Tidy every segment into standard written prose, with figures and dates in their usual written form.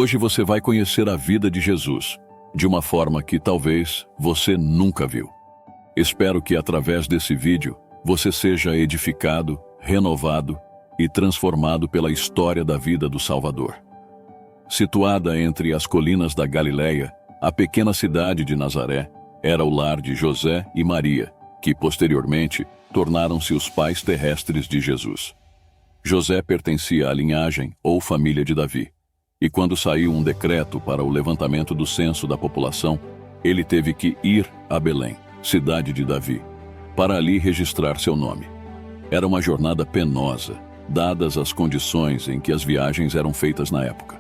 Hoje você vai conhecer a vida de Jesus, de uma forma que talvez você nunca viu. Espero que através desse vídeo você seja edificado, renovado e transformado pela história da vida do Salvador. Situada entre as colinas da Galileia, a pequena cidade de Nazaré era o lar de José e Maria, que posteriormente tornaram-se os pais terrestres de Jesus. José pertencia à linhagem ou família de Davi, e quando saiu um decreto para o levantamento do censo da população, ele teve que ir a Belém, cidade de Davi, para ali registrar seu nome. Era uma jornada penosa, dadas as condições em que as viagens eram feitas na época.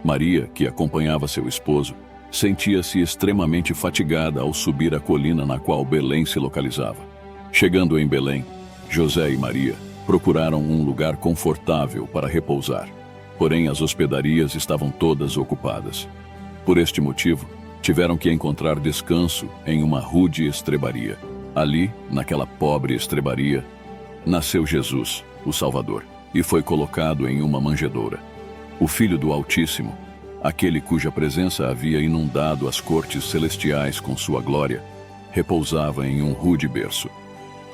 Maria, que acompanhava seu esposo, sentia-se extremamente fatigada ao subir a colina na qual Belém se localizava. Chegando em Belém, José e Maria procuraram um lugar confortável para repousar, porém as hospedarias estavam todas ocupadas. Por este motivo, tiveram que encontrar descanso em uma rude estrebaria. Ali, naquela pobre estrebaria, nasceu Jesus, o Salvador, e foi colocado em uma manjedoura. O Filho do Altíssimo, aquele cuja presença havia inundado as cortes celestiais com sua glória, repousava em um rude berço.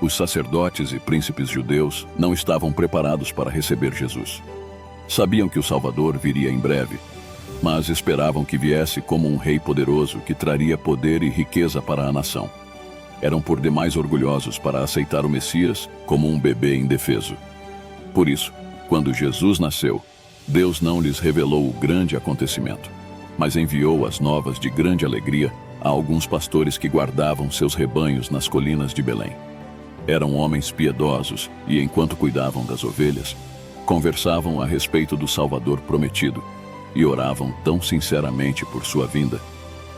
Os sacerdotes e príncipes judeus não estavam preparados para receber Jesus. Sabiam que o Salvador viria em breve, mas esperavam que viesse como um rei poderoso que traria poder e riqueza para a nação. Eram por demais orgulhosos para aceitar o Messias como um bebê indefeso. Por isso, quando Jesus nasceu, Deus não lhes revelou o grande acontecimento, mas enviou as novas de grande alegria a alguns pastores que guardavam seus rebanhos nas colinas de Belém. Eram homens piedosos e, enquanto cuidavam das ovelhas, conversavam a respeito do Salvador prometido e oravam tão sinceramente por sua vinda,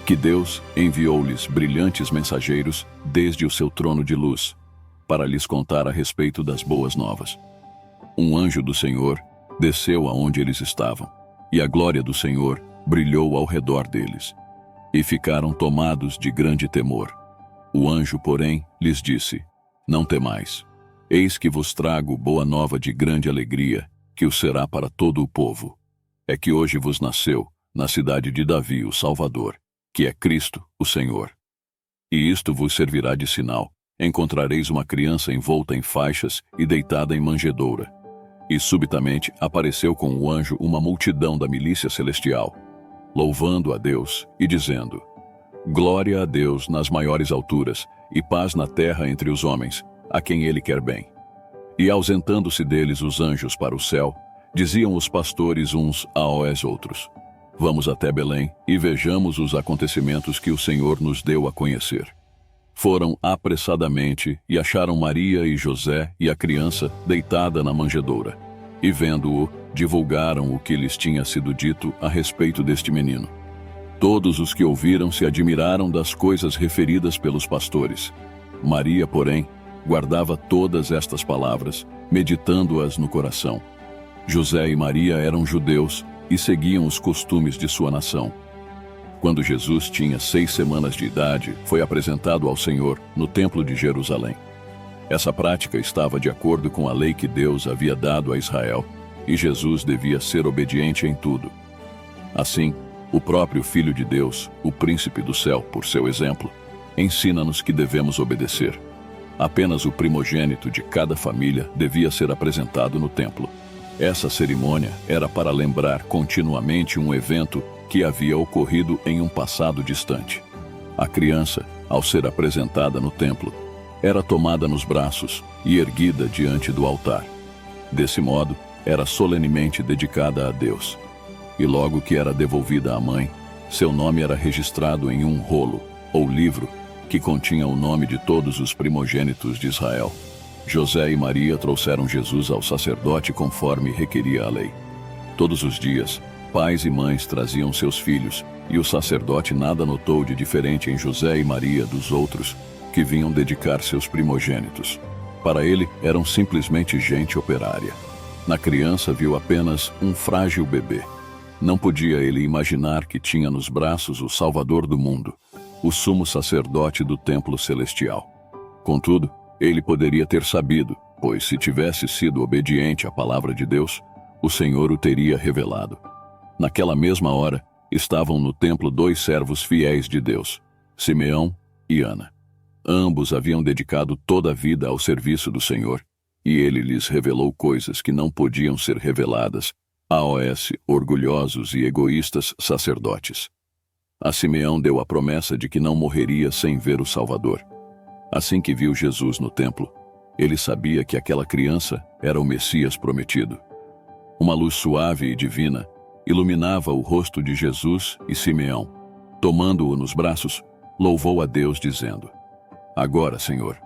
que Deus enviou-lhes brilhantes mensageiros desde o seu trono de luz, para lhes contar a respeito das boas novas. Um anjo do Senhor desceu aonde eles estavam, e a glória do Senhor brilhou ao redor deles, e ficaram tomados de grande temor. O anjo, porém, lhes disse: Não temais, eis que vos trago boa nova de grande alegria, que o será para todo o povo. É que hoje vos nasceu, na cidade de Davi, o Salvador, que é Cristo, o Senhor. E isto vos servirá de sinal: encontrareis uma criança envolta em faixas e deitada em manjedoura. E subitamente apareceu com o anjo uma multidão da milícia celestial, louvando a Deus e dizendo: Glória a Deus nas maiores alturas, e paz na terra entre os homens, a quem Ele quer bem. E ausentando-se deles os anjos para o céu, diziam os pastores uns aos outros: Vamos até Belém e vejamos os acontecimentos que o Senhor nos deu a conhecer. Foram apressadamente e acharam Maria e José e a criança deitada na manjedoura. E vendo-o, divulgaram o que lhes tinha sido dito a respeito deste menino. Todos os que ouviram se admiraram das coisas referidas pelos pastores. Maria, porém, guardava todas estas palavras, meditando-as no coração. José e Maria eram judeus e seguiam os costumes de sua nação. Quando Jesus tinha 6 semanas de idade, foi apresentado ao Senhor no Templo de Jerusalém. Essa prática estava de acordo com a lei que Deus havia dado a Israel, e Jesus devia ser obediente em tudo. Assim, o próprio Filho de Deus, o Príncipe do Céu, por seu exemplo, ensina-nos que devemos obedecer. Apenas o primogênito de cada família devia ser apresentado no templo. Essa cerimônia era para lembrar continuamente um evento que havia ocorrido em um passado distante. A criança, ao ser apresentada no templo, era tomada nos braços e erguida diante do altar. Desse modo, era solenemente dedicada a Deus. E logo que era devolvida à mãe, seu nome era registrado em um rolo, ou livro, que continha o nome de todos os primogênitos de Israel. José e Maria trouxeram Jesus ao sacerdote conforme requeria a lei. Todos os dias, pais e mães traziam seus filhos, e o sacerdote nada notou de diferente em José e Maria dos outros, que vinham dedicar seus primogênitos. Para ele, eram simplesmente gente operária. Na criança viu apenas um frágil bebê. Não podia ele imaginar que tinha nos braços o Salvador do mundo, o sumo sacerdote do templo celestial. Contudo, ele poderia ter sabido, pois se tivesse sido obediente à palavra de Deus, o Senhor o teria revelado. Naquela mesma hora, estavam no templo 2 servos fiéis de Deus, Simeão e Ana. Ambos haviam dedicado toda a vida ao serviço do Senhor, e ele lhes revelou coisas que não podiam ser reveladas aos orgulhosos e egoístas sacerdotes. A Simeão deu a promessa de que não morreria sem ver o Salvador. Assim que viu Jesus no templo, ele sabia que aquela criança era o Messias prometido. Uma luz suave e divina iluminava o rosto de Jesus e Simeão. Tomando-o nos braços, louvou a Deus dizendo: Agora, Senhor,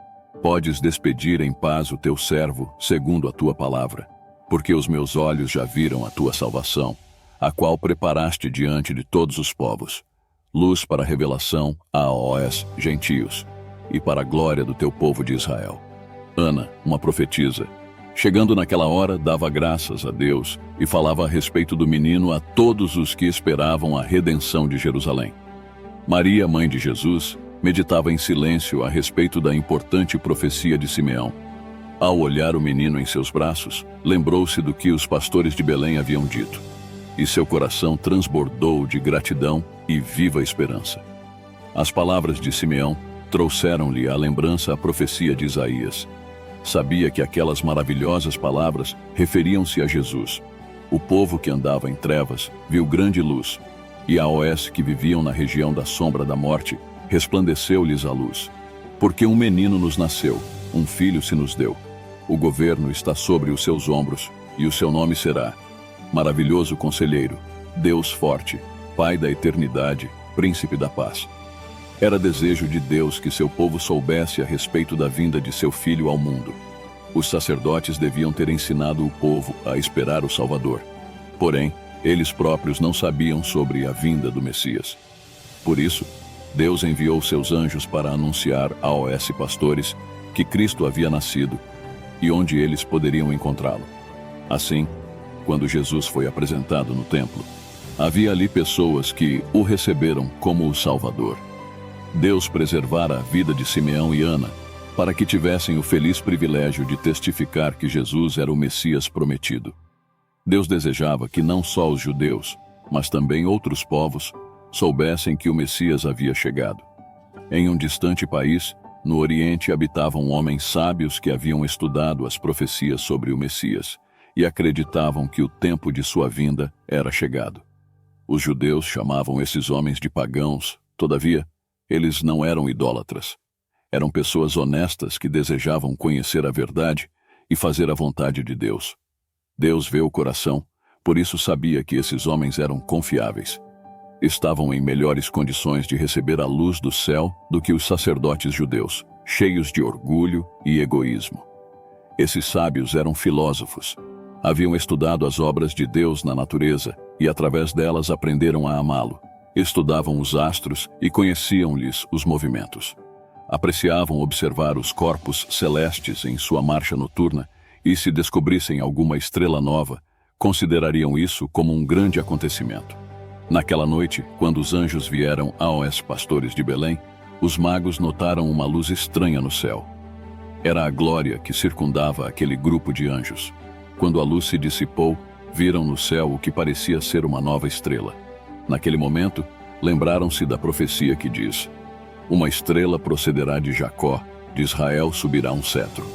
podes despedir em paz o teu servo segundo a tua palavra, porque os meus olhos já viram a tua salvação, a qual preparaste diante de todos os povos, luz para a revelação aos gentios e para a glória do teu povo de Israel. Ana, uma profetisa, chegando naquela hora, dava graças a Deus e falava a respeito do menino a todos os que esperavam a redenção de Jerusalém. Maria, mãe de Jesus, meditava em silêncio a respeito da importante profecia de Simeão. Ao olhar o menino em seus braços, lembrou-se do que os pastores de Belém haviam dito, e seu coração transbordou de gratidão e viva esperança. As palavras de Simeão trouxeram-lhe à lembrança a profecia de Isaías. Sabia que aquelas maravilhosas palavras referiam-se a Jesus. O povo que andava em trevas viu grande luz, e aos que viviam na região da sombra da morte, resplandeceu-lhes a luz. Porque um menino nos nasceu, um filho se nos deu. O governo está sobre os seus ombros, e o seu nome será Maravilhoso Conselheiro, Deus Forte, Pai da Eternidade, Príncipe da Paz. Era desejo de Deus que seu povo soubesse a respeito da vinda de seu Filho ao mundo. Os sacerdotes deviam ter ensinado o povo a esperar o Salvador. Porém, eles próprios não sabiam sobre a vinda do Messias. Por isso, Deus enviou seus anjos para anunciar aos pastores que Cristo havia nascido e onde eles poderiam encontrá-lo. Assim, quando Jesus foi apresentado no templo, havia ali pessoas que o receberam como o Salvador. Deus preservara a vida de Simeão e Ana para que tivessem o feliz privilégio de testificar que Jesus era o Messias prometido. Deus desejava que não só os judeus, mas também outros povos, soubessem que o Messias havia chegado. Em um distante país, no Oriente, habitavam homens sábios que haviam estudado as profecias sobre o Messias e acreditavam que o tempo de sua vinda era chegado. Os judeus chamavam esses homens de pagãos, todavia, eles não eram idólatras. Eram pessoas honestas que desejavam conhecer a verdade e fazer a vontade de Deus. Deus vê o coração, por isso sabia que esses homens eram confiáveis. Estavam em melhores condições de receber a luz do céu do que os sacerdotes judeus, cheios de orgulho e egoísmo. Esses sábios eram filósofos. Haviam estudado as obras de Deus na natureza e, através delas, aprenderam a amá-lo. Estudavam os astros e conheciam-lhes os movimentos. Apreciavam observar os corpos celestes em sua marcha noturna e, se descobrissem alguma estrela nova, considerariam isso como um grande acontecimento. Naquela noite, quando os anjos vieram aos pastores de Belém, os magos notaram uma luz estranha no céu. Era a glória que circundava aquele grupo de anjos. Quando a luz se dissipou, viram no céu o que parecia ser uma nova estrela. Naquele momento, lembraram-se da profecia que diz: uma estrela procederá de Jacó, de Israel subirá um cetro.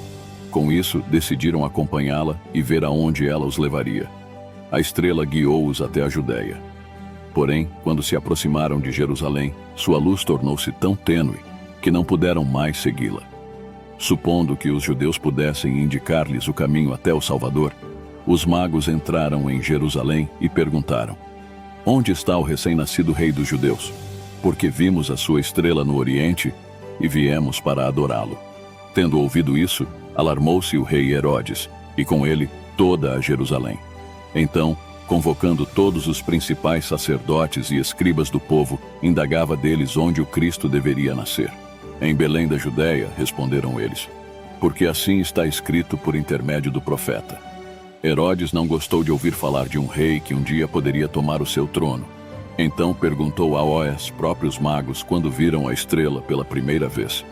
Com isso, decidiram acompanhá-la e ver aonde ela os levaria. A estrela guiou-os até a Judéia. Porém, quando se aproximaram de Jerusalém, sua luz tornou-se tão tênue que não puderam mais segui-la. Supondo que os judeus pudessem indicar-lhes o caminho até o Salvador, os magos entraram em Jerusalém e perguntaram: onde está o recém-nascido rei dos judeus? Porque vimos a sua estrela no Oriente e viemos para adorá-lo. Tendo ouvido isso, alarmou-se o rei Herodes, e com ele toda a Jerusalém. Então, convocando todos os principais sacerdotes e escribas do povo, indagava deles onde o Cristo deveria nascer. Em Belém da Judéia, responderam eles, porque assim está escrito por intermédio do profeta. Herodes não gostou de ouvir falar de um rei que um dia poderia tomar o seu trono. Então perguntou aos próprios magos quando viram a estrela pela primeira vez.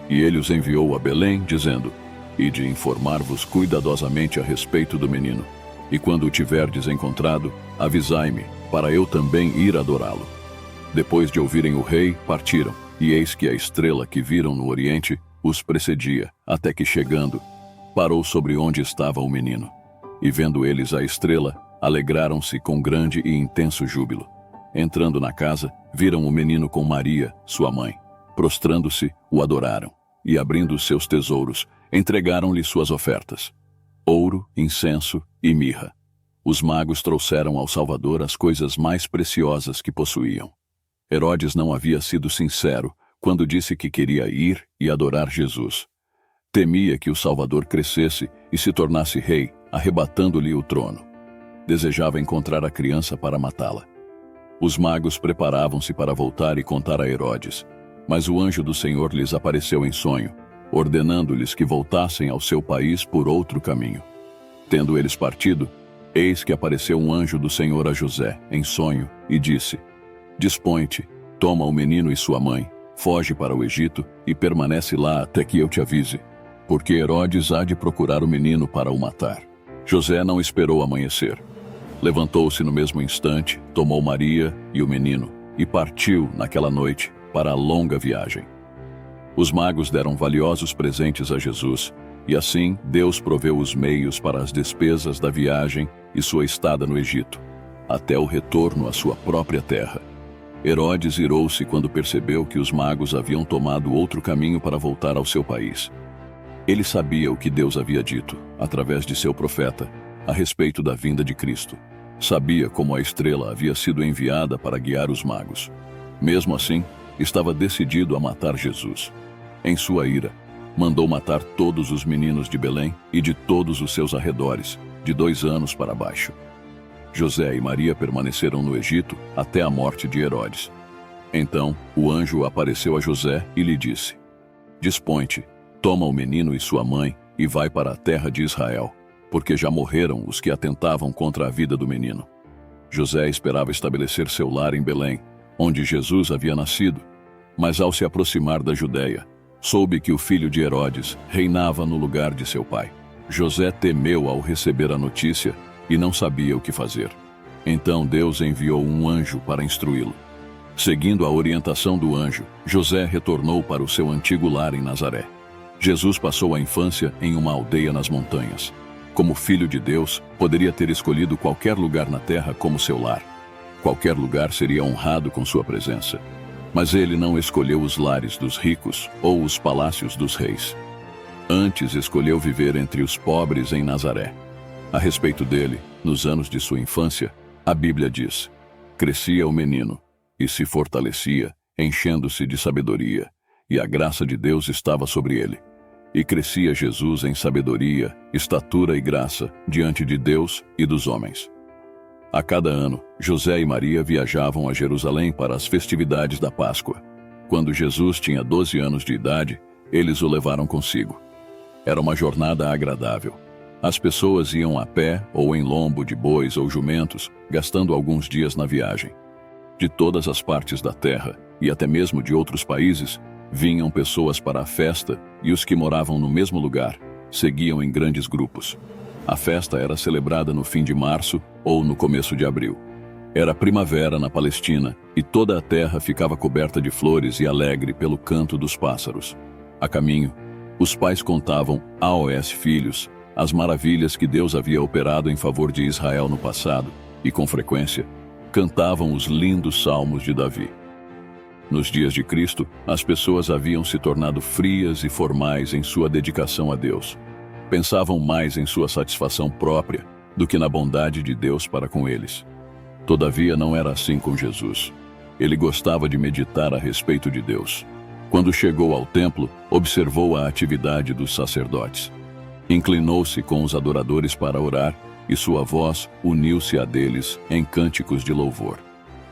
E ele os enviou a Belém, dizendo: ide informar-vos cuidadosamente a respeito do menino. E quando o tiverdes encontrado, avisai-me, para eu também ir adorá-lo. Depois de ouvirem o rei, partiram, e eis que a estrela que viram no oriente os precedia, até que chegando, parou sobre onde estava o menino. E vendo eles a estrela, alegraram-se com grande e intenso júbilo. Entrando na casa, viram o menino com Maria, sua mãe. Prostrando-se, o adoraram, e abrindo os seus tesouros, entregaram-lhe suas ofertas: ouro, incenso e mirra. Os magos trouxeram ao Salvador as coisas mais preciosas que possuíam. Herodes não havia sido sincero quando disse que queria ir e adorar Jesus. Temia que o Salvador crescesse e se tornasse rei, arrebatando-lhe o trono. Desejava encontrar a criança para matá-la. Os magos preparavam-se para voltar e contar a Herodes, mas o anjo do Senhor lhes apareceu em sonho, ordenando-lhes que voltassem ao seu país por outro caminho. Tendo eles partido, eis que apareceu um anjo do Senhor a José, em sonho, e disse: Dispõe-te, toma o menino e sua mãe, foge para o Egito e permanece lá até que eu te avise, porque Herodes há de procurar o menino para o matar. José não esperou amanhecer. Levantou-se no mesmo instante, tomou Maria e o menino e partiu naquela noite para a longa viagem. Os magos deram valiosos presentes a Jesus, e assim Deus proveu os meios para as despesas da viagem e sua estada no Egito, até o retorno à sua própria terra. Herodes irou-se quando percebeu que os magos haviam tomado outro caminho para voltar ao seu país. Ele sabia o que Deus havia dito, através de seu profeta, a respeito da vinda de Cristo. Sabia como a estrela havia sido enviada para guiar os magos. Mesmo assim, estava decidido a matar Jesus. Em sua ira, mandou matar todos os meninos de Belém e de todos os seus arredores, de 2 anos para baixo. José e Maria permaneceram no Egito até a morte de Herodes. Então, o anjo apareceu a José e lhe disse: Dispõe-te, toma o menino e sua mãe e vai para a terra de Israel, porque já morreram os que atentavam contra a vida do menino. José esperava estabelecer seu lar em Belém, onde Jesus havia nascido, mas ao se aproximar da Judeia, soube que o filho de Herodes reinava no lugar de seu pai. José temeu ao receber a notícia e não sabia o que fazer. Então Deus enviou um anjo para instruí-lo. Seguindo a orientação do anjo, José retornou para o seu antigo lar em Nazaré. Jesus passou a infância em uma aldeia nas montanhas. Como filho de Deus, poderia ter escolhido qualquer lugar na terra como seu lar. Qualquer lugar seria honrado com sua presença. Mas ele não escolheu os lares dos ricos ou os palácios dos reis. Antes escolheu viver entre os pobres em Nazaré. A respeito dele, nos anos de sua infância, a Bíblia diz: crescia o menino e se fortalecia, enchendo-se de sabedoria, e a graça de Deus estava sobre ele. E crescia Jesus em sabedoria, estatura e graça diante de Deus e dos homens. A cada ano, José e Maria viajavam a Jerusalém para as festividades da Páscoa. Quando Jesus tinha 12 anos de idade, eles o levaram consigo. Era uma jornada agradável. As pessoas iam a pé ou em lombo de bois ou jumentos, gastando alguns dias na viagem. De todas as partes da terra, e até mesmo de outros países, vinham pessoas para a festa, e os que moravam no mesmo lugar seguiam em grandes grupos. A festa era celebrada no fim de março ou no começo de abril. Era primavera na Palestina, e toda a terra ficava coberta de flores e alegre pelo canto dos pássaros. A caminho, os pais contavam aos filhos as maravilhas que Deus havia operado em favor de Israel no passado, e com frequência, cantavam os lindos salmos de Davi. Nos dias de Cristo, as pessoas haviam se tornado frias e formais em sua dedicação a Deus. Pensavam mais em sua satisfação própria do que na bondade de Deus para com eles. Todavia, não era assim com Jesus. Ele gostava de meditar a respeito de Deus. Quando chegou ao templo, observou a atividade dos sacerdotes. Inclinou-se com os adoradores para orar, e sua voz uniu-se à deles em cânticos de louvor.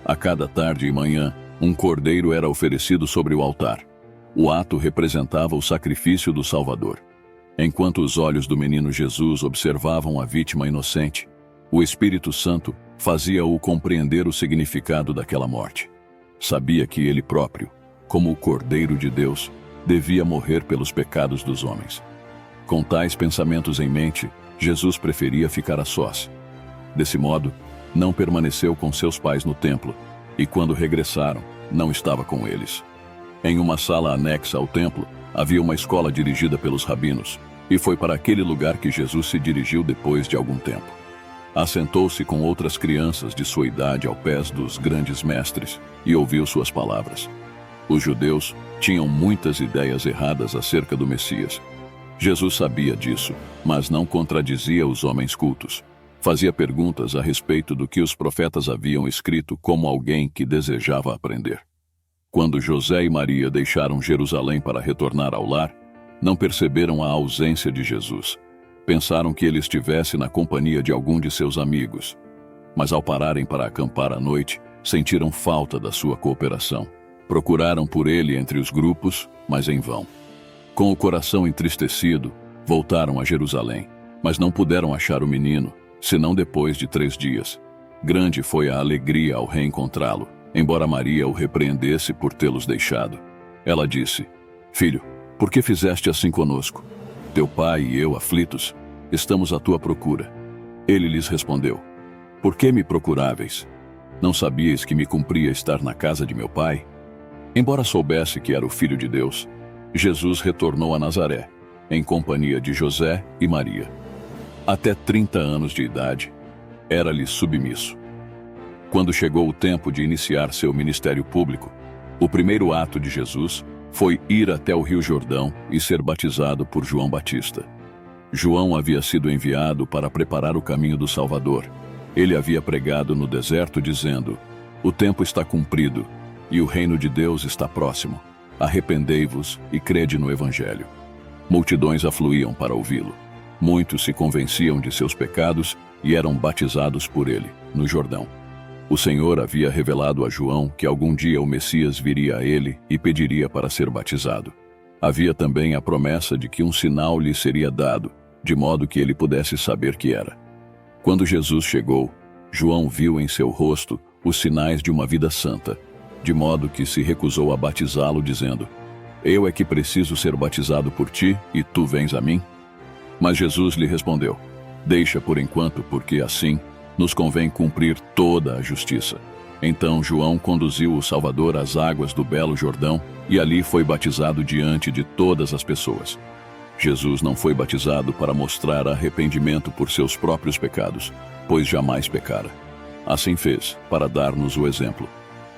A cada tarde e manhã, um cordeiro era oferecido sobre o altar. O ato representava o sacrifício do Salvador. Enquanto os olhos do menino Jesus observavam a vítima inocente, o Espírito Santo fazia-o compreender o significado daquela morte. Sabia que ele próprio, como o Cordeiro de Deus, devia morrer pelos pecados dos homens. Com tais pensamentos em mente, Jesus preferia ficar a sós. Desse modo, não permaneceu com seus pais no templo, e quando regressaram, não estava com eles. Em uma sala anexa ao templo, havia uma escola dirigida pelos rabinos, e foi para aquele lugar que Jesus se dirigiu depois de algum tempo. Assentou-se com outras crianças de sua idade ao pés dos grandes mestres e ouviu suas palavras. Os judeus tinham muitas ideias erradas acerca do Messias. Jesus sabia disso, mas não contradizia os homens cultos. Fazia perguntas a respeito do que os profetas haviam escrito como alguém que desejava aprender. Quando José e Maria deixaram Jerusalém para retornar ao lar, não perceberam a ausência de Jesus. Pensaram que ele estivesse na companhia de algum de seus amigos. Mas ao pararem para acampar à noite, sentiram falta da sua cooperação. Procuraram por ele entre os grupos, mas em vão. Com o coração entristecido, voltaram a Jerusalém, mas não puderam achar o menino, senão depois de 3 dias. Grande foi a alegria ao reencontrá-lo, embora Maria o repreendesse por tê-los deixado. Ela disse: Filho, por que fizeste assim conosco? Teu pai e eu, aflitos, estamos à tua procura. Ele lhes respondeu: Por que me procuráveis? Não sabíeis que me cumpria estar na casa de meu pai? Embora soubesse que era o Filho de Deus, Jesus retornou a Nazaré, em companhia de José e Maria. Até 30 anos de idade, era-lhe submisso. Quando chegou o tempo de iniciar seu ministério público, o primeiro ato de Jesus foi ir até o Rio Jordão e ser batizado por João Batista. João havia sido enviado para preparar o caminho do Salvador. Ele havia pregado no deserto dizendo: O tempo está cumprido e o reino de Deus está próximo. Arrependei-vos e crede no Evangelho. Multidões afluíam para ouvi-lo. Muitos se convenciam de seus pecados e eram batizados por ele, no Jordão. O Senhor havia revelado a João que algum dia o Messias viria a ele e pediria para ser batizado. Havia também a promessa de que um sinal lhe seria dado, de modo que ele pudesse saber que era. Quando Jesus chegou, João viu em seu rosto os sinais de uma vida santa, de modo que se recusou a batizá-lo, dizendo: Eu é que preciso ser batizado por ti, e tu vens a mim? Mas Jesus lhe respondeu: Deixa por enquanto, porque assim nos convém cumprir toda a justiça. Então João conduziu o Salvador às águas do belo Jordão, e ali foi batizado diante de todas as pessoas. Jesus não foi batizado para mostrar arrependimento por seus próprios pecados, pois jamais pecara. Assim fez, para dar-nos o exemplo.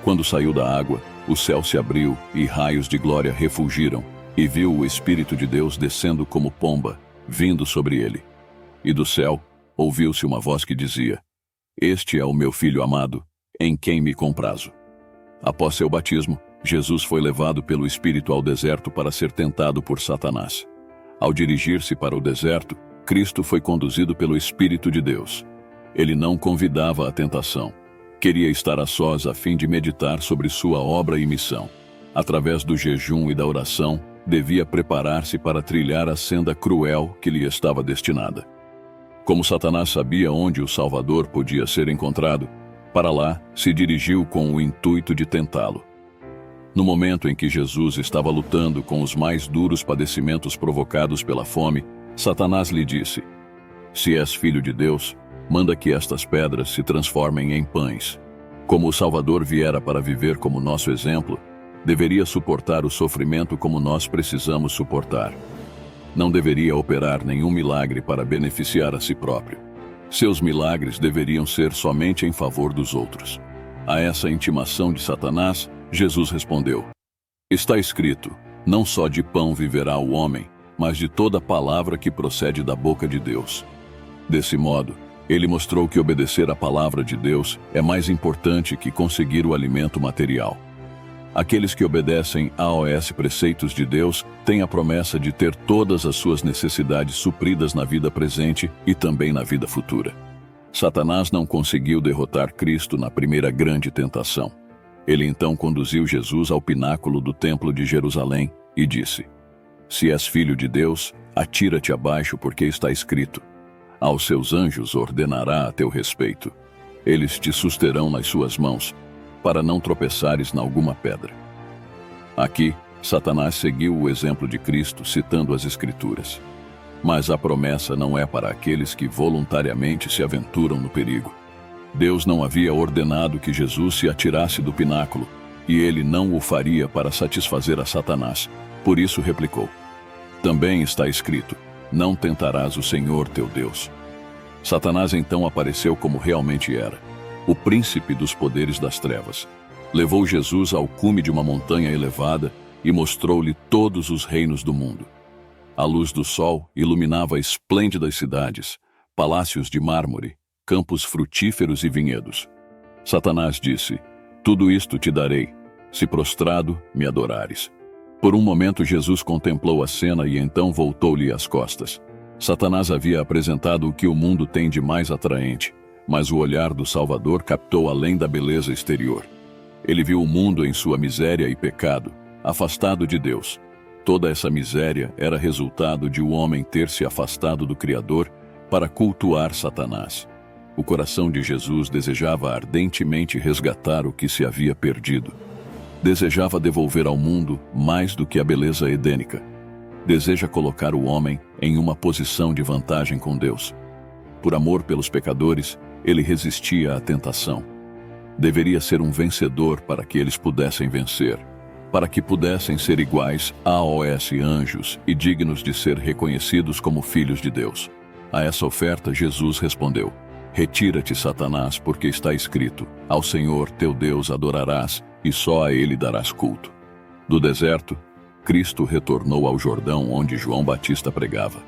Quando saiu da água, o céu se abriu e raios de glória refulgiram, e viu o Espírito de Deus descendo como pomba, vindo sobre ele. E do céu ouviu-se uma voz que dizia: Este é o meu Filho amado, em quem me comprazo. Após seu batismo, Jesus foi levado pelo Espírito ao deserto para ser tentado por Satanás. Ao dirigir-se para o deserto, Cristo foi conduzido pelo Espírito de Deus. Ele não convidava a tentação. Queria estar a sós a fim de meditar sobre sua obra e missão. Através do jejum e da oração, devia preparar-se para trilhar a senda cruel que lhe estava destinada. Como Satanás sabia onde o Salvador podia ser encontrado, para lá se dirigiu com o intuito de tentá-lo. No momento em que Jesus estava lutando com os mais duros padecimentos provocados pela fome, Satanás lhe disse: Se és filho de Deus, manda que estas pedras se transformem em pães. Como o Salvador viera para viver como nosso exemplo, deveria suportar o sofrimento como nós precisamos suportar. Não deveria operar nenhum milagre para beneficiar a si próprio. Seus milagres deveriam ser somente em favor dos outros. A essa intimação de Satanás, Jesus respondeu: Está escrito, não só de pão viverá o homem, mas de toda palavra que procede da boca de Deus. Desse modo, ele mostrou que obedecer à palavra de Deus é mais importante que conseguir o alimento material. Aqueles que obedecem aos preceitos de Deus têm a promessa de ter todas as suas necessidades supridas na vida presente e também na vida futura. Satanás não conseguiu derrotar Cristo na primeira grande tentação. Ele então conduziu Jesus ao pináculo do templo de Jerusalém e disse: Se és filho de Deus, atira-te abaixo, porque está escrito: Aos seus anjos ordenará a teu respeito. Eles te susterão nas suas mãos, para não tropeçares em alguma pedra. Aqui, Satanás seguiu o exemplo de Cristo, citando as Escrituras. Mas a promessa não é para aqueles que voluntariamente se aventuram no perigo. Deus não havia ordenado que Jesus se atirasse do pináculo, e ele não o faria para satisfazer a Satanás. Por isso replicou: também está escrito: não tentarás o Senhor teu Deus. Satanás então apareceu como realmente era, o príncipe dos poderes das trevas. Levou Jesus ao cume de uma montanha elevada e mostrou-lhe todos os reinos do mundo. A luz do sol iluminava esplêndidas cidades, palácios de mármore, campos frutíferos e vinhedos. Satanás disse: tudo isto te darei, se prostrado me adorares. Por um momento Jesus contemplou a cena e então voltou-lhe as costas. Satanás havia apresentado o que o mundo tem de mais atraente, mas o olhar do Salvador captou além da beleza exterior. Ele viu o mundo em sua miséria e pecado, afastado de Deus. Toda essa miséria era resultado de o homem ter se afastado do Criador para cultuar Satanás. O coração de Jesus desejava ardentemente resgatar o que se havia perdido. Desejava devolver ao mundo mais do que a beleza edênica. Deseja colocar o homem em uma posição de vantagem com Deus. Por amor pelos pecadores, ele resistia à tentação. Deveria ser um vencedor para que eles pudessem vencer, para que pudessem ser iguais aos anjos e dignos de ser reconhecidos como filhos de Deus. A essa oferta, Jesus respondeu: retira-te, Satanás, porque está escrito: ao Senhor teu Deus adorarás e só a ele darás culto. Do deserto, Cristo retornou ao Jordão onde João Batista pregava.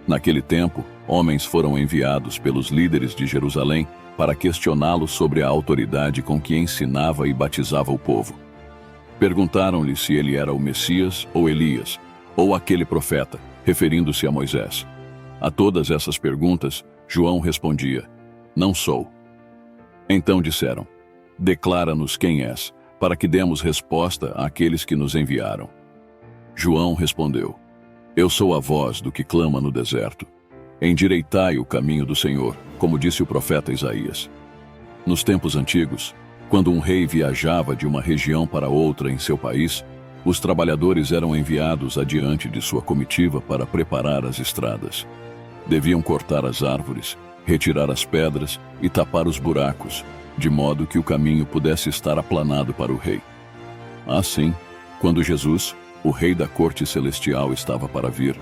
Naquele tempo, homens foram enviados pelos líderes de Jerusalém para questioná-lo sobre a autoridade com que ensinava e batizava o povo. Perguntaram-lhe se ele era o Messias ou Elias, ou aquele profeta, referindo-se a Moisés. A todas essas perguntas, João respondia: não sou. Então disseram: declara-nos quem és, para que demos resposta àqueles que nos enviaram. João respondeu: eu sou a voz do que clama no deserto. Endireitai o caminho do Senhor, como disse o profeta Isaías. Nos tempos antigos, quando um rei viajava de uma região para outra em seu país, os trabalhadores eram enviados adiante de sua comitiva para preparar as estradas. Deviam cortar as árvores, retirar as pedras e tapar os buracos, de modo que o caminho pudesse estar aplanado para o rei. Assim, quando Jesus, o rei da corte celestial, estava para vir,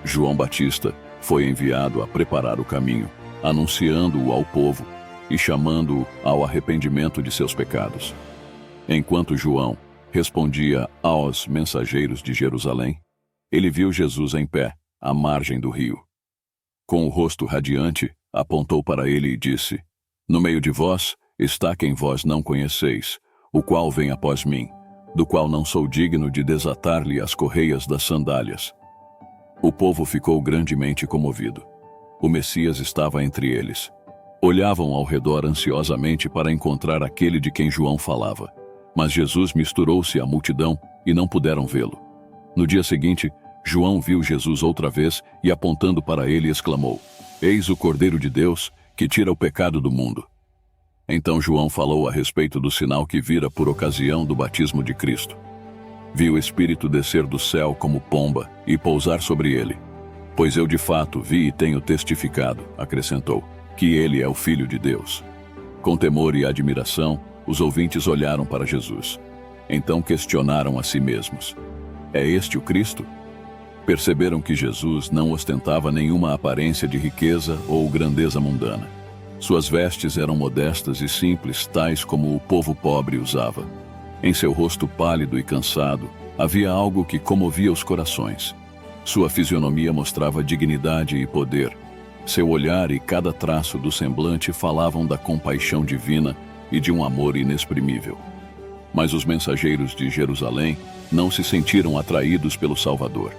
João Batista foi enviado a preparar o caminho, anunciando-o ao povo e chamando-o ao arrependimento de seus pecados. Enquanto João respondia aos mensageiros de Jerusalém, ele viu Jesus em pé, à margem do rio. Com o rosto radiante, apontou para ele e disse: no meio de vós está quem vós não conheceis, o qual vem após mim, do qual não sou digno de desatar-lhe as correias das sandálias. O povo ficou grandemente comovido. O Messias estava entre eles. Olhavam ao redor ansiosamente para encontrar aquele de quem João falava. Mas Jesus misturou-se à multidão e não puderam vê-lo. No dia seguinte, João viu Jesus outra vez e, apontando para ele, exclamou: eis o Cordeiro de Deus, que tira o pecado do mundo. Então João falou a respeito do sinal que vira por ocasião do batismo de Cristo. Vi o Espírito descer do céu como pomba e pousar sobre ele. Pois eu de fato vi e tenho testificado, acrescentou, que ele é o Filho de Deus. Com temor e admiração, os ouvintes olharam para Jesus. Então questionaram a si mesmos: é este o Cristo? Perceberam que Jesus não ostentava nenhuma aparência de riqueza ou grandeza mundana. Suas vestes eram modestas e simples, tais como o povo pobre usava. Em seu rosto pálido e cansado, havia algo que comovia os corações. Sua fisionomia mostrava dignidade e poder. Seu olhar e cada traço do semblante falavam da compaixão divina e de um amor inexprimível. Mas os mensageiros de Jerusalém não se sentiram atraídos pelo Salvador.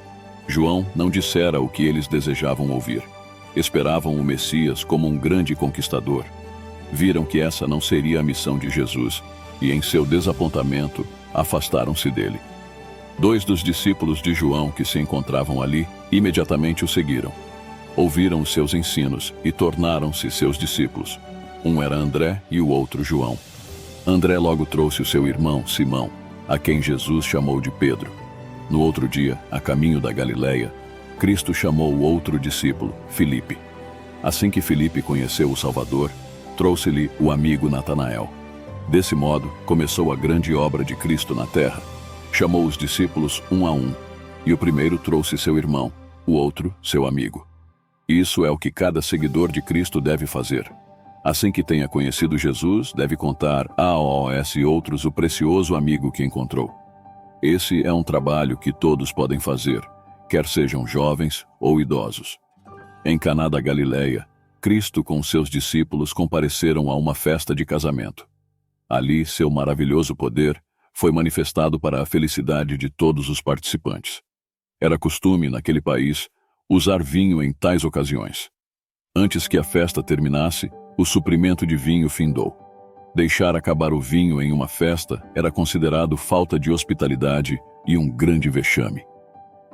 João não dissera o que eles desejavam ouvir. Esperavam o Messias como um grande conquistador. Viram que essa não seria a missão de Jesus e, em seu desapontamento, afastaram-se dele. 2 dos discípulos de João que se encontravam ali imediatamente o seguiram. Ouviram os seus ensinos e tornaram-se seus discípulos. Um era André e o outro João. André logo trouxe o seu irmão, Simão, a quem Jesus chamou de Pedro. No outro dia, a caminho da Galileia, Cristo chamou o outro discípulo, Filipe. Assim que Filipe conheceu o Salvador, trouxe-lhe o amigo Natanael. Desse modo, começou a grande obra de Cristo na terra. Chamou os discípulos um a um, e o primeiro trouxe seu irmão, o outro, seu amigo. Isso é o que cada seguidor de Cristo deve fazer. Assim que tenha conhecido Jesus, deve contar aos outros o precioso amigo que encontrou. Esse é um trabalho que todos podem fazer, quer sejam jovens ou idosos. Em Caná da Galileia, Cristo com seus discípulos compareceram a uma festa de casamento. Ali, seu maravilhoso poder foi manifestado para a felicidade de todos os participantes. Era costume, naquele país, usar vinho em tais ocasiões. Antes que a festa terminasse, o suprimento de vinho findou. Deixar acabar o vinho em uma festa era considerado falta de hospitalidade e um grande vexame.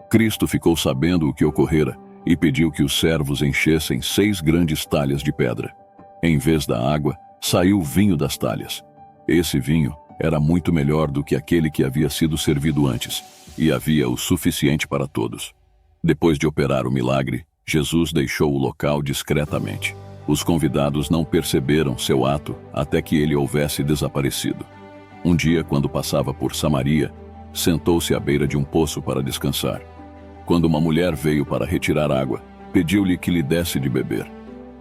Cristo ficou sabendo o que ocorrera e pediu que os servos enchessem 6 grandes talhas de pedra. Em vez da água, saiu vinho das talhas. Esse vinho era muito melhor do que aquele que havia sido servido antes, e havia o suficiente para todos. Depois de operar o milagre, Jesus deixou o local discretamente. Os convidados não perceberam seu ato até que ele houvesse desaparecido. Um dia, quando passava por Samaria, sentou-se à beira de um poço para descansar. Quando uma mulher veio para retirar água, pediu-lhe que lhe desse de beber.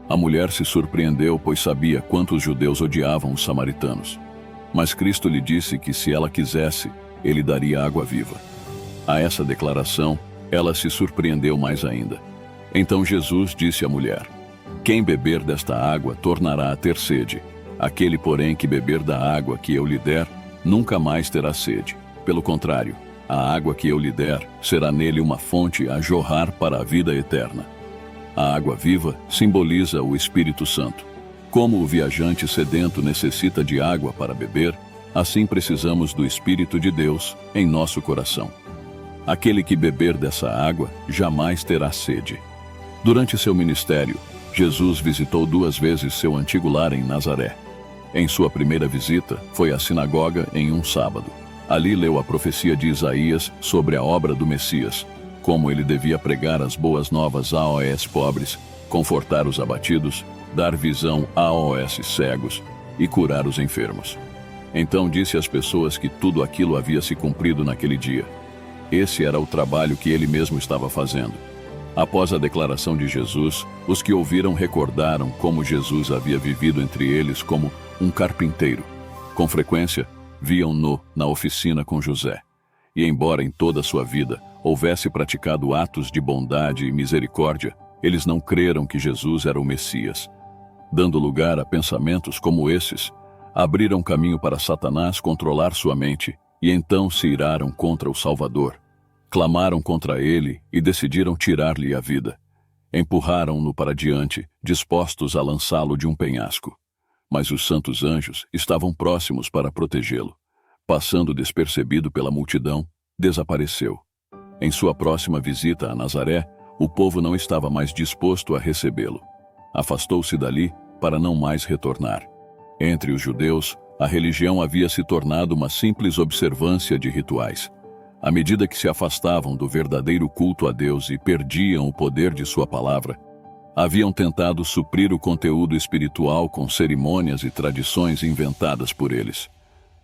A mulher se surpreendeu, pois sabia quanto os judeus odiavam os samaritanos. Mas Cristo lhe disse que, se ela quisesse, ele daria água viva. A essa declaração, ela se surpreendeu mais ainda. Então Jesus disse à mulher: "Quem beber desta água tornará a ter sede. Aquele, porém, que beber da água que eu lhe der, nunca mais terá sede. Pelo contrário, a água que eu lhe der será nele uma fonte a jorrar para a vida eterna." A água viva simboliza o Espírito Santo. Como o viajante sedento necessita de água para beber, assim precisamos do Espírito de Deus em nosso coração. Aquele que beber dessa água jamais terá sede. Durante seu ministério, Jesus visitou 2 vezes seu antigo lar em Nazaré. Em sua primeira visita, foi à sinagoga em um sábado. Ali leu a profecia de Isaías sobre a obra do Messias, como ele devia pregar as boas novas aos pobres, confortar os abatidos, dar visão aos cegos e curar os enfermos. Então disse às pessoas que tudo aquilo havia se cumprido naquele dia. Esse era o trabalho que ele mesmo estava fazendo. Após a declaração de Jesus, os que ouviram recordaram como Jesus havia vivido entre eles como um carpinteiro. Com frequência, viam-no na oficina com José. E embora em toda a sua vida houvesse praticado atos de bondade e misericórdia, eles não creram que Jesus era o Messias. Dando lugar a pensamentos como esses, abriram caminho para Satanás controlar sua mente, e então se iraram contra o Salvador. Clamaram contra ele e decidiram tirar-lhe a vida. Empurraram-no para diante, dispostos a lançá-lo de um penhasco. Mas os santos anjos estavam próximos para protegê-lo. Passando despercebido pela multidão, desapareceu. Em sua próxima visita a Nazaré, o povo não estava mais disposto a recebê-lo. Afastou-se dali para não mais retornar. Entre os judeus, a religião havia se tornado uma simples observância de rituais. À medida que se afastavam do verdadeiro culto a Deus e perdiam o poder de sua palavra, haviam tentado suprir o conteúdo espiritual com cerimônias e tradições inventadas por eles.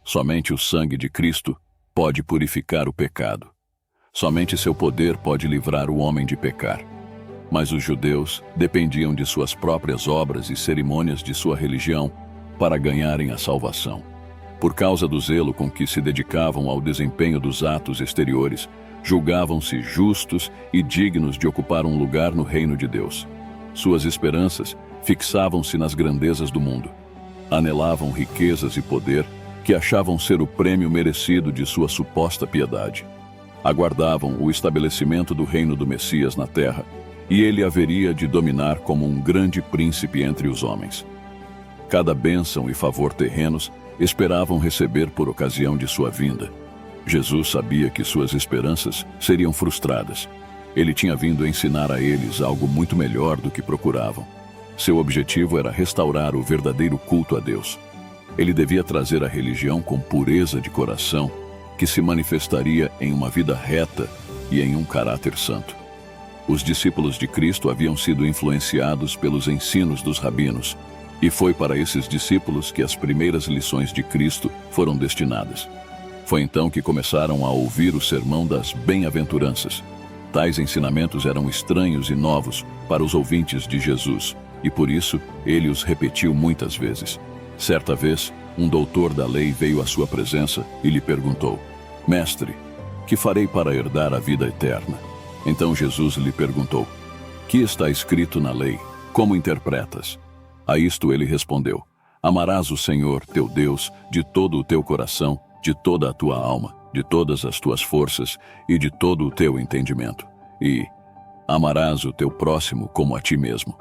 Somente o sangue de Cristo pode purificar o pecado. Somente seu poder pode livrar o homem de pecar. Mas os judeus dependiam de suas próprias obras e cerimônias de sua religião para ganharem a salvação. Por causa do zelo com que se dedicavam ao desempenho dos atos exteriores, julgavam-se justos e dignos de ocupar um lugar no reino de Deus. Suas esperanças fixavam-se nas grandezas do mundo. Anelavam riquezas e poder que achavam ser o prêmio merecido de sua suposta piedade. Aguardavam o estabelecimento do reino do Messias na terra, e ele haveria de dominar como um grande príncipe entre os homens. Cada bênção e favor terrenos esperavam receber por ocasião de sua vinda. Jesus sabia que suas esperanças seriam frustradas. Ele tinha vindo ensinar a eles algo muito melhor do que procuravam. Seu objetivo era restaurar o verdadeiro culto a Deus. Ele devia trazer a religião com pureza de coração, que se manifestaria em uma vida reta e em um caráter santo. Os discípulos de Cristo haviam sido influenciados pelos ensinos dos rabinos, e foi para esses discípulos que as primeiras lições de Cristo foram destinadas. Foi então que começaram a ouvir o sermão das bem-aventuranças. Tais ensinamentos eram estranhos e novos para os ouvintes de Jesus, e por isso ele os repetiu muitas vezes. Certa vez, um doutor da lei veio à sua presença e lhe perguntou: Mestre, que farei para herdar a vida eterna? Então Jesus lhe perguntou: Que está escrito na lei? Como interpretas? A isto ele respondeu: Amarás o Senhor, teu Deus, de todo o teu coração, de toda a tua alma, de todas as tuas forças e de todo o teu entendimento. E amarás o teu próximo como a ti mesmo.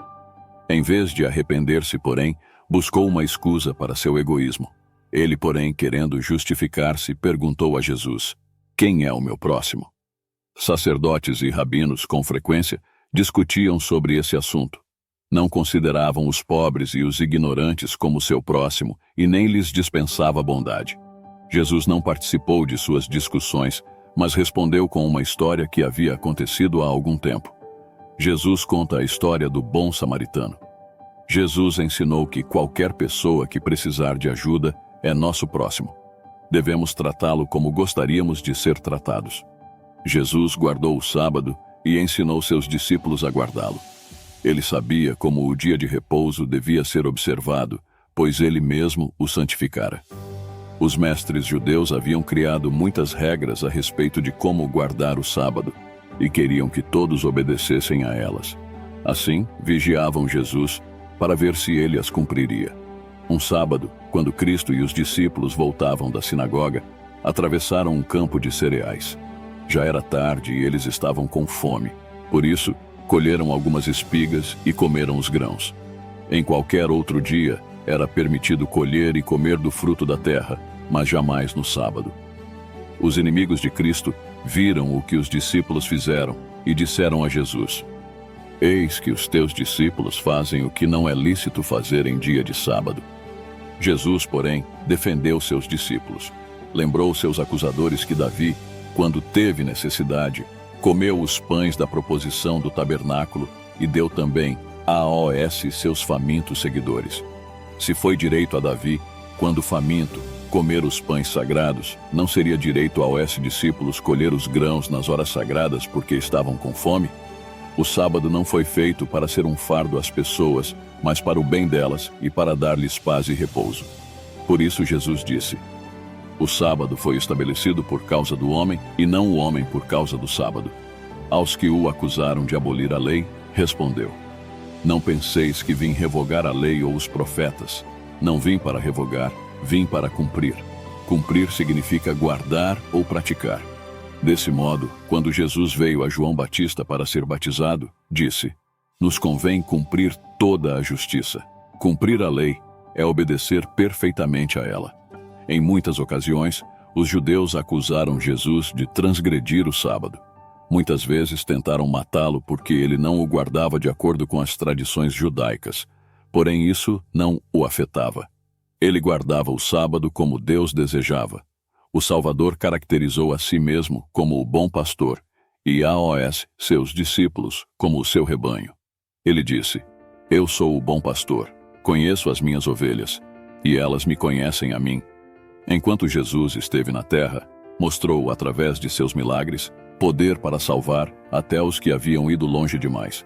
Em vez de arrepender-se, porém, buscou uma escusa para seu egoísmo. Ele, porém, querendo justificar-se, perguntou a Jesus: Quem é o meu próximo? Sacerdotes e rabinos, com frequência, discutiam sobre esse assunto. Não consideravam os pobres e os ignorantes como seu próximo e nem lhes dispensava bondade. Jesus não participou de suas discussões, mas respondeu com uma história que havia acontecido há algum tempo. Jesus conta a história do bom samaritano. Jesus ensinou que qualquer pessoa que precisar de ajuda é nosso próximo. Devemos tratá-lo como gostaríamos de ser tratados. Jesus guardou o sábado e ensinou seus discípulos a guardá-lo. Ele sabia como o dia de repouso devia ser observado, pois ele mesmo o santificara. Os mestres judeus haviam criado muitas regras a respeito de como guardar o sábado e queriam que todos obedecessem a elas. Assim, vigiavam Jesus para ver se ele as cumpriria. Um sábado, quando Cristo e os discípulos voltavam da sinagoga, atravessaram um campo de cereais. Já era tarde e eles estavam com fome. Por isso, colheram algumas espigas e comeram os grãos. Em qualquer outro dia, era permitido colher e comer do fruto da terra, mas jamais no sábado. Os inimigos de Cristo viram o que os discípulos fizeram e disseram a Jesus: Eis que os teus discípulos fazem o que não é lícito fazer em dia de sábado. Jesus, porém, defendeu seus discípulos. Lembrou seus acusadores que Davi, quando teve necessidade, comeu os pães da proposição do tabernáculo e deu também a seus famintos seguidores. Se foi direito a Davi, quando faminto, comer os pães sagrados, não seria direito aos discípulos colher os grãos nas horas sagradas porque estavam com fome? O sábado não foi feito para ser um fardo às pessoas, mas para o bem delas e para dar-lhes paz e repouso. Por isso Jesus disse: O sábado foi estabelecido por causa do homem e não o homem por causa do sábado. Aos que o acusaram de abolir a lei, respondeu: Não penseis que vim revogar a lei ou os profetas. Não vim para revogar, vim para cumprir. Cumprir significa guardar ou praticar. Desse modo, quando Jesus veio a João Batista para ser batizado, disse: Nos convém cumprir toda a justiça. Cumprir a lei é obedecer perfeitamente a ela. Em muitas ocasiões, os judeus acusaram Jesus de transgredir o sábado. Muitas vezes tentaram matá-lo porque ele não o guardava de acordo com as tradições judaicas. Porém, isso não o afetava. Ele guardava o sábado como Deus desejava. O Salvador caracterizou a si mesmo como o bom pastor e seus discípulos como o seu rebanho. Ele disse: Eu sou o bom pastor, conheço as minhas ovelhas, e elas me conhecem a mim. Enquanto Jesus esteve na terra, mostrou, através de seus milagres, poder para salvar até os que haviam ido longe demais.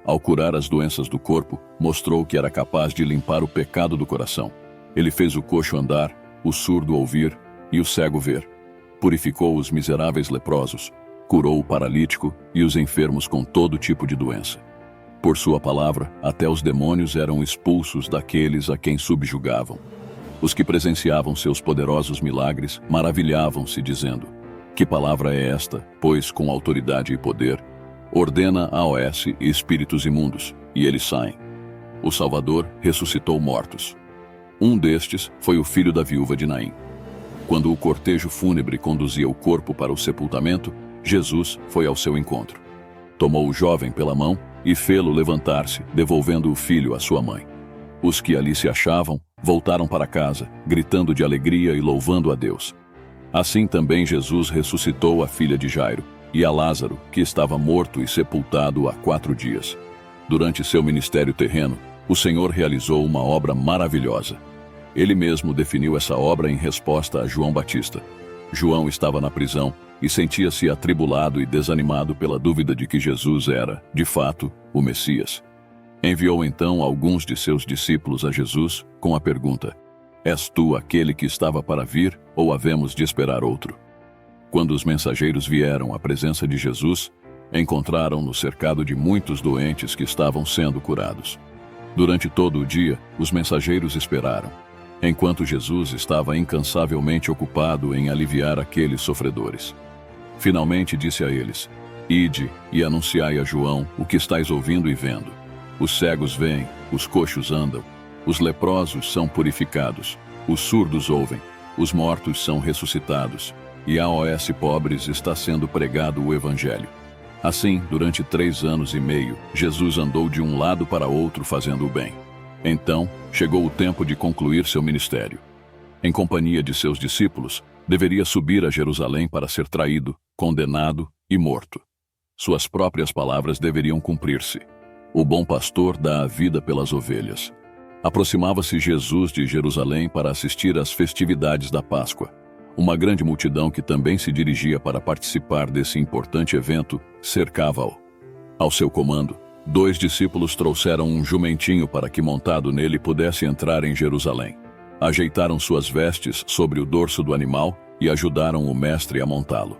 Ao curar as doenças do corpo, mostrou que era capaz de limpar o pecado do coração. Ele fez o coxo andar, o surdo ouvir e o cego ver. Purificou os miseráveis leprosos, curou o paralítico e os enfermos com todo tipo de doença. Por sua palavra, até os demônios eram expulsos daqueles a quem subjugavam. Os que presenciavam seus poderosos milagres maravilhavam-se, dizendo: Que palavra é esta, pois com autoridade e poder ordena e espíritos imundos, e eles saem. O Salvador ressuscitou mortos. Um destes foi o filho da viúva de Naim. Quando o cortejo fúnebre conduzia o corpo para o sepultamento, Jesus foi ao seu encontro. Tomou o jovem pela mão e fê-lo levantar-se, devolvendo o filho à sua mãe. Os que ali se achavam voltaram para casa, gritando de alegria e louvando a Deus. Assim também Jesus ressuscitou a filha de Jairo, e a Lázaro, que estava morto e sepultado há 4 dias. Durante seu ministério terreno, o Senhor realizou uma obra maravilhosa. Ele mesmo definiu essa obra em resposta a João Batista. João estava na prisão e sentia-se atribulado e desanimado pela dúvida de que Jesus era, de fato, o Messias. Enviou então alguns de seus discípulos a Jesus com a pergunta: És tu aquele que estava para vir, ou havemos de esperar outro? Quando os mensageiros vieram à presença de Jesus, encontraram-no cercado de muitos doentes que estavam sendo curados. Durante todo o dia, os mensageiros esperaram, enquanto Jesus estava incansavelmente ocupado em aliviar aqueles sofredores. Finalmente disse a eles: Ide e anunciai a João o que estáis ouvindo e vendo. Os cegos veem, os coxos andam, os leprosos são purificados, os surdos ouvem, os mortos são ressuscitados, e aos pobres está sendo pregado o Evangelho. Assim, durante 3 anos e meio, Jesus andou de um lado para outro fazendo o bem. Então, chegou o tempo de concluir seu ministério. Em companhia de seus discípulos, deveria subir a Jerusalém para ser traído, condenado e morto. Suas próprias palavras deveriam cumprir-se. O bom pastor dá a vida pelas ovelhas. Aproximava-se Jesus de Jerusalém para assistir às festividades da Páscoa. Uma grande multidão que também se dirigia para participar desse importante evento cercava-o. Ao seu comando, 2 discípulos trouxeram um jumentinho para que montado nele pudesse entrar em Jerusalém. Ajeitaram suas vestes sobre o dorso do animal e ajudaram o mestre a montá-lo.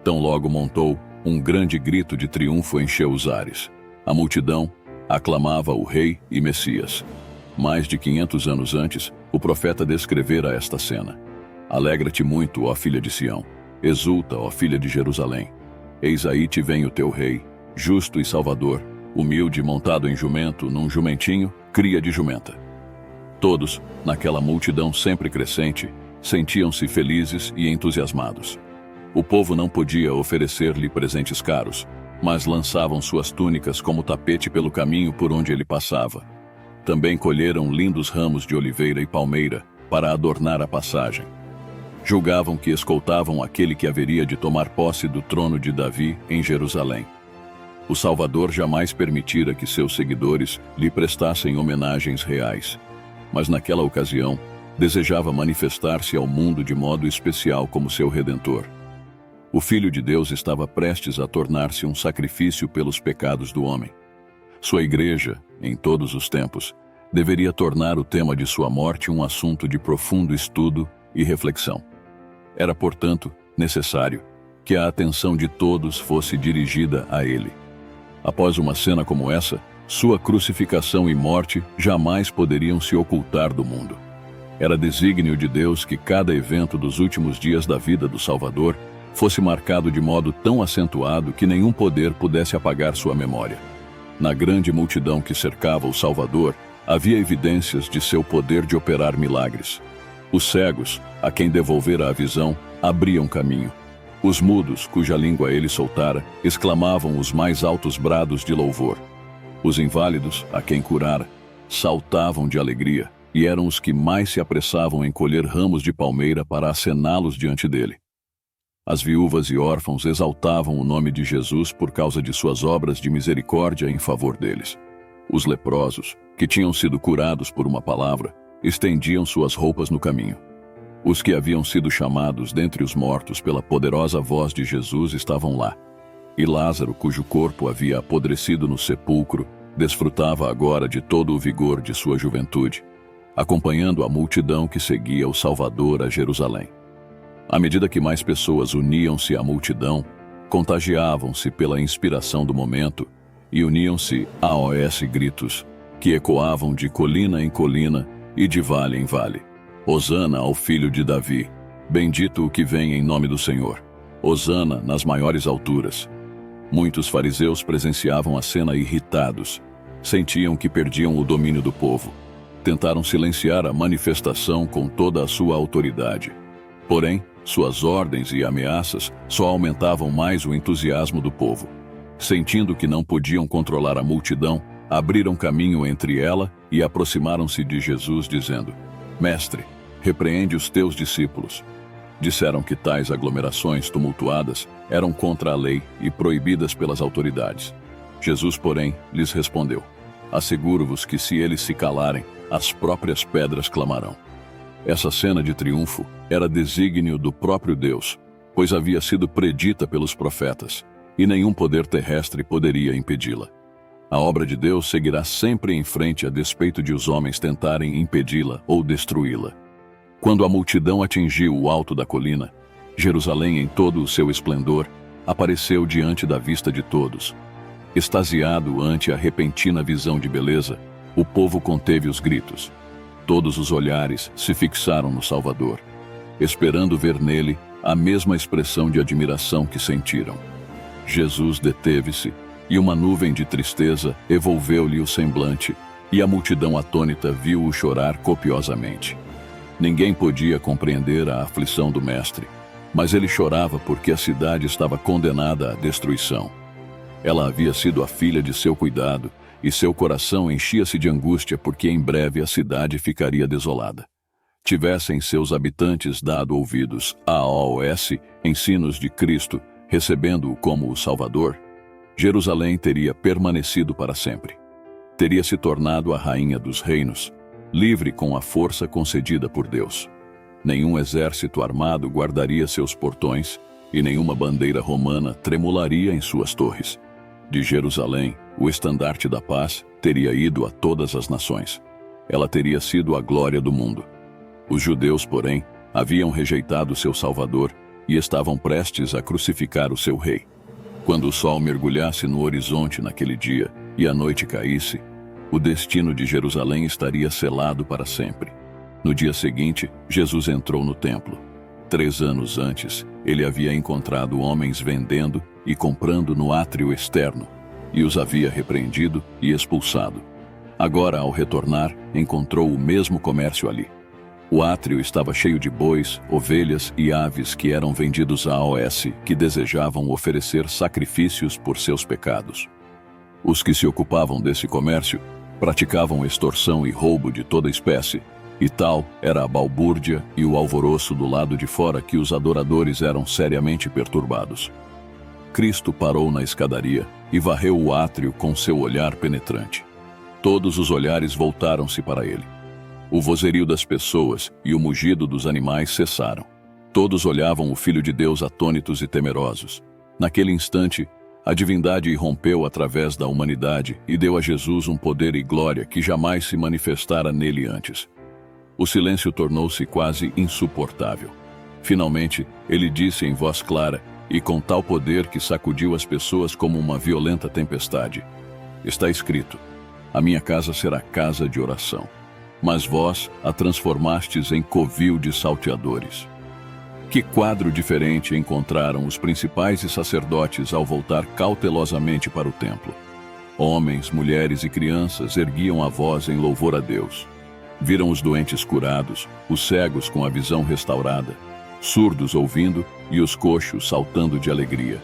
Tão logo montou, um grande grito de triunfo encheu os ares. A multidão aclamava o Rei e Messias. Mais de 500 anos antes, o profeta descrevera esta cena. Alegra-te muito, ó filha de Sião. Exulta, ó filha de Jerusalém. Eis aí te vem o teu rei, justo e salvador, humilde, montado em jumento, num jumentinho, cria de jumenta. Todos, naquela multidão sempre crescente, sentiam-se felizes e entusiasmados. O povo não podia oferecer-lhe presentes caros, mas lançavam suas túnicas como tapete pelo caminho por onde ele passava. Também colheram lindos ramos de oliveira e palmeira para adornar a passagem. Julgavam que escoltavam aquele que haveria de tomar posse do trono de Davi em Jerusalém. O Salvador jamais permitira que seus seguidores lhe prestassem homenagens reais, mas naquela ocasião desejava manifestar-se ao mundo de modo especial como seu Redentor. O Filho de Deus estava prestes a tornar-se um sacrifício pelos pecados do homem. Sua igreja, em todos os tempos, deveria tornar o tema de sua morte um assunto de profundo estudo e reflexão. Era, portanto, necessário que a atenção de todos fosse dirigida a ele. Após uma cena como essa, sua crucificação e morte jamais poderiam se ocultar do mundo. Era desígnio de Deus que cada evento dos últimos dias da vida do Salvador fosse marcado de modo tão acentuado que nenhum poder pudesse apagar sua memória. Na grande multidão que cercava o Salvador, havia evidências de seu poder de operar milagres. Os cegos, a quem devolvera a visão, abriam caminho. Os mudos, cuja língua ele soltara, exclamavam os mais altos brados de louvor. Os inválidos, a quem curara, saltavam de alegria, e eram os que mais se apressavam em colher ramos de palmeira para acená-los diante dele. As viúvas e órfãos exaltavam o nome de Jesus por causa de suas obras de misericórdia em favor deles. Os leprosos, que tinham sido curados por uma palavra, estendiam suas roupas no caminho. Os que haviam sido chamados dentre os mortos pela poderosa voz de Jesus estavam lá. E Lázaro, cujo corpo havia apodrecido no sepulcro, desfrutava agora de todo o vigor de sua juventude, acompanhando a multidão que seguia o Salvador a Jerusalém. À medida que mais pessoas uniam-se à multidão, contagiavam-se pela inspiração do momento e uniam-se aos gritos, que ecoavam de colina em colina e de vale em vale. Hosana ao filho de Davi, bendito o que vem em nome do Senhor. Hosana nas maiores alturas. Muitos fariseus presenciavam a cena irritados. Sentiam que perdiam o domínio do povo. Tentaram silenciar a manifestação com toda a sua autoridade. Porém, suas ordens e ameaças só aumentavam mais o entusiasmo do povo. Sentindo que não podiam controlar a multidão, abriram caminho entre ela e aproximaram-se de Jesus, dizendo: Mestre, repreende os teus discípulos. Disseram que tais aglomerações tumultuadas eram contra a lei e proibidas pelas autoridades. Jesus, porém, lhes respondeu: asseguro-vos que se eles se calarem, as próprias pedras clamarão. Essa cena de triunfo era desígnio do próprio Deus, pois havia sido predita pelos profetas, e nenhum poder terrestre poderia impedi-la. A obra de Deus seguirá sempre em frente a despeito de os homens tentarem impedi-la ou destruí-la. Quando a multidão atingiu o alto da colina, Jerusalém em todo o seu esplendor apareceu diante da vista de todos. Extasiado ante a repentina visão de beleza, o povo conteve os gritos. Todos os olhares se fixaram no Salvador, esperando ver nele a mesma expressão de admiração que sentiram. Jesus deteve-se, e uma nuvem de tristeza envolveu-lhe o semblante, e a multidão atônita viu-o chorar copiosamente. Ninguém podia compreender a aflição do mestre, mas ele chorava porque a cidade estava condenada à destruição. Ela havia sido a filha de seu cuidado, e seu coração enchia-se de angústia porque em breve a cidade ficaria desolada. Tivessem seus habitantes dado ouvidos aos ensinos de Cristo, recebendo-o como o Salvador, Jerusalém teria permanecido para sempre. Teria se tornado a rainha dos reinos, livre com a força concedida por Deus. Nenhum exército armado guardaria seus portões, e nenhuma bandeira romana tremularia em suas torres. De Jerusalém, o estandarte da paz teria ido a todas as nações. Ela teria sido a glória do mundo. Os judeus, porém, haviam rejeitado seu Salvador e estavam prestes a crucificar o seu rei. Quando o sol mergulhasse no horizonte naquele dia e a noite caísse, o destino de Jerusalém estaria selado para sempre. No dia seguinte, Jesus entrou no templo. 3 anos antes, ele havia encontrado homens vendendo e comprando no átrio externo, e os havia repreendido e expulsado. Agora, ao retornar, encontrou o mesmo comércio ali. O átrio estava cheio de bois, ovelhas e aves que eram vendidos aos que desejavam oferecer sacrifícios por seus pecados. Os que se ocupavam desse comércio praticavam extorsão e roubo de toda espécie, e tal era a balbúrdia e o alvoroço do lado de fora que os adoradores eram seriamente perturbados. Cristo parou na escadaria e varreu o átrio com seu olhar penetrante. Todos os olhares voltaram-se para ele. O vozerio das pessoas e o mugido dos animais cessaram. Todos olhavam o Filho de Deus atônitos e temerosos. Naquele instante, a divindade irrompeu através da humanidade e deu a Jesus um poder e glória que jamais se manifestara nele antes. O silêncio tornou-se quase insuportável. Finalmente, ele disse em voz clara e com tal poder que sacudiu as pessoas como uma violenta tempestade: está escrito, a minha casa será casa de oração. Mas vós a transformastes em covil de salteadores. Que quadro diferente encontraram os principais e sacerdotes ao voltar cautelosamente para o templo. Homens, mulheres e crianças erguiam a voz em louvor a Deus. Viram os doentes curados, os cegos com a visão restaurada, surdos ouvindo e os coxos saltando de alegria.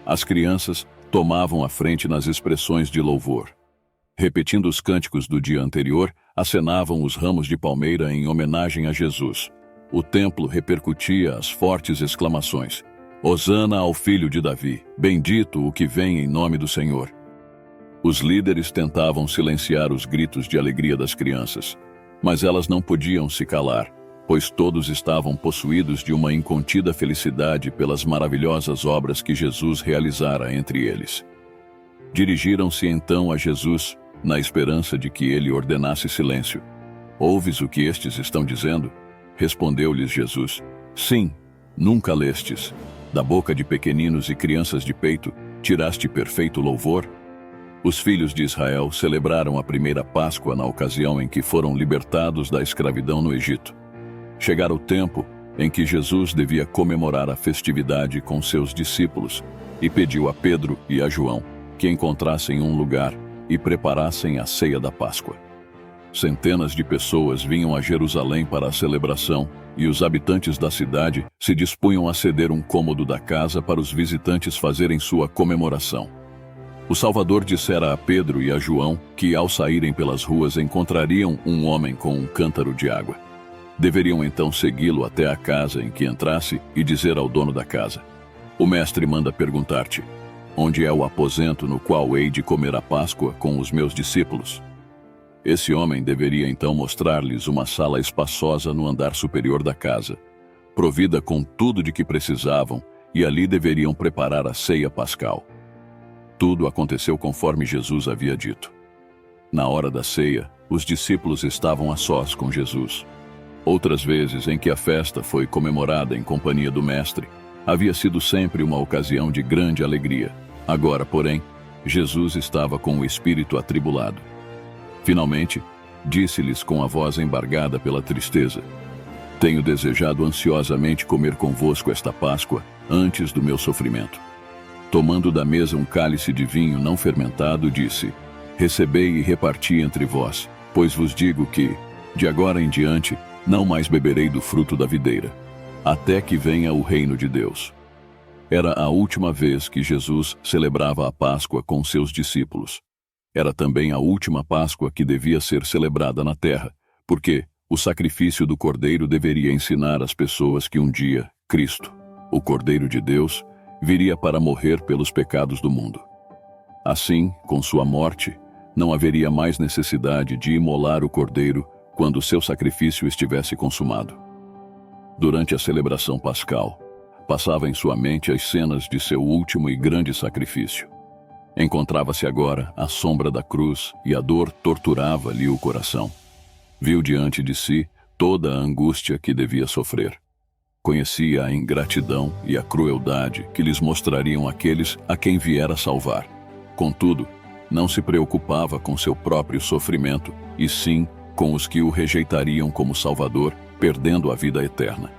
As crianças tomavam a frente nas expressões de louvor. Repetindo os cânticos do dia anterior, acenavam os ramos de palmeira em homenagem a Jesus. O templo repercutia as fortes exclamações: Hosana ao Filho de Davi, bendito o que vem em nome do Senhor. Os líderes tentavam silenciar os gritos de alegria das crianças, mas elas não podiam se calar, pois todos estavam possuídos de uma incontida felicidade pelas maravilhosas obras que Jesus realizara entre eles. Dirigiram-se então a Jesus, na esperança de que ele ordenasse silêncio. Ouves o que estes estão dizendo? Respondeu-lhes Jesus: sim, nunca lestes. Da boca de pequeninos e crianças de peito, tiraste perfeito louvor? Os filhos de Israel celebraram a primeira Páscoa na ocasião em que foram libertados da escravidão no Egito. Chegara o tempo em que Jesus devia comemorar a festividade com seus discípulos e pediu a Pedro e a João que encontrassem um lugar e preparassem a ceia da Páscoa. Centenas de pessoas vinham a Jerusalém para a celebração e os habitantes da cidade se dispunham a ceder um cômodo da casa para os visitantes fazerem sua comemoração. O Salvador dissera a Pedro e a João que, ao saírem pelas ruas, encontrariam um homem com um cântaro de água. Deveriam então segui-lo até a casa em que entrasse e dizer ao dono da casa: o mestre manda perguntar-te: onde é o aposento no qual hei de comer a Páscoa com os meus discípulos? Esse homem deveria então mostrar-lhes uma sala espaçosa no andar superior da casa, provida com tudo de que precisavam, e ali deveriam preparar a ceia pascal. Tudo aconteceu conforme Jesus havia dito. Na hora da ceia, os discípulos estavam a sós com Jesus. Outras vezes em que a festa foi comemorada em companhia do Mestre, havia sido sempre uma ocasião de grande alegria. Agora, porém, Jesus estava com o espírito atribulado. Finalmente, disse-lhes com a voz embargada pela tristeza: tenho desejado ansiosamente comer convosco esta Páscoa antes do meu sofrimento. Tomando da mesa um cálice de vinho não fermentado, disse: recebei e reparti entre vós, pois vos digo que, de agora em diante, não mais beberei do fruto da videira, até que venha o reino de Deus. Era a última vez que Jesus celebrava a Páscoa com seus discípulos. Era também a última Páscoa que devia ser celebrada na terra, porque o sacrifício do Cordeiro deveria ensinar às pessoas que um dia Cristo, o Cordeiro de Deus, viria para morrer pelos pecados do mundo. Assim, com sua morte, não haveria mais necessidade de imolar o Cordeiro quando seu sacrifício estivesse consumado. Durante a celebração pascal, passava em sua mente as cenas de seu último e grande sacrifício. Encontrava-se agora à sombra da cruz e a dor torturava-lhe o coração. Viu diante de si toda a angústia que devia sofrer. Conhecia a ingratidão e a crueldade que lhes mostrariam aqueles a quem viera salvar. Contudo, não se preocupava com seu próprio sofrimento, e sim com os que o rejeitariam como Salvador, perdendo a vida eterna.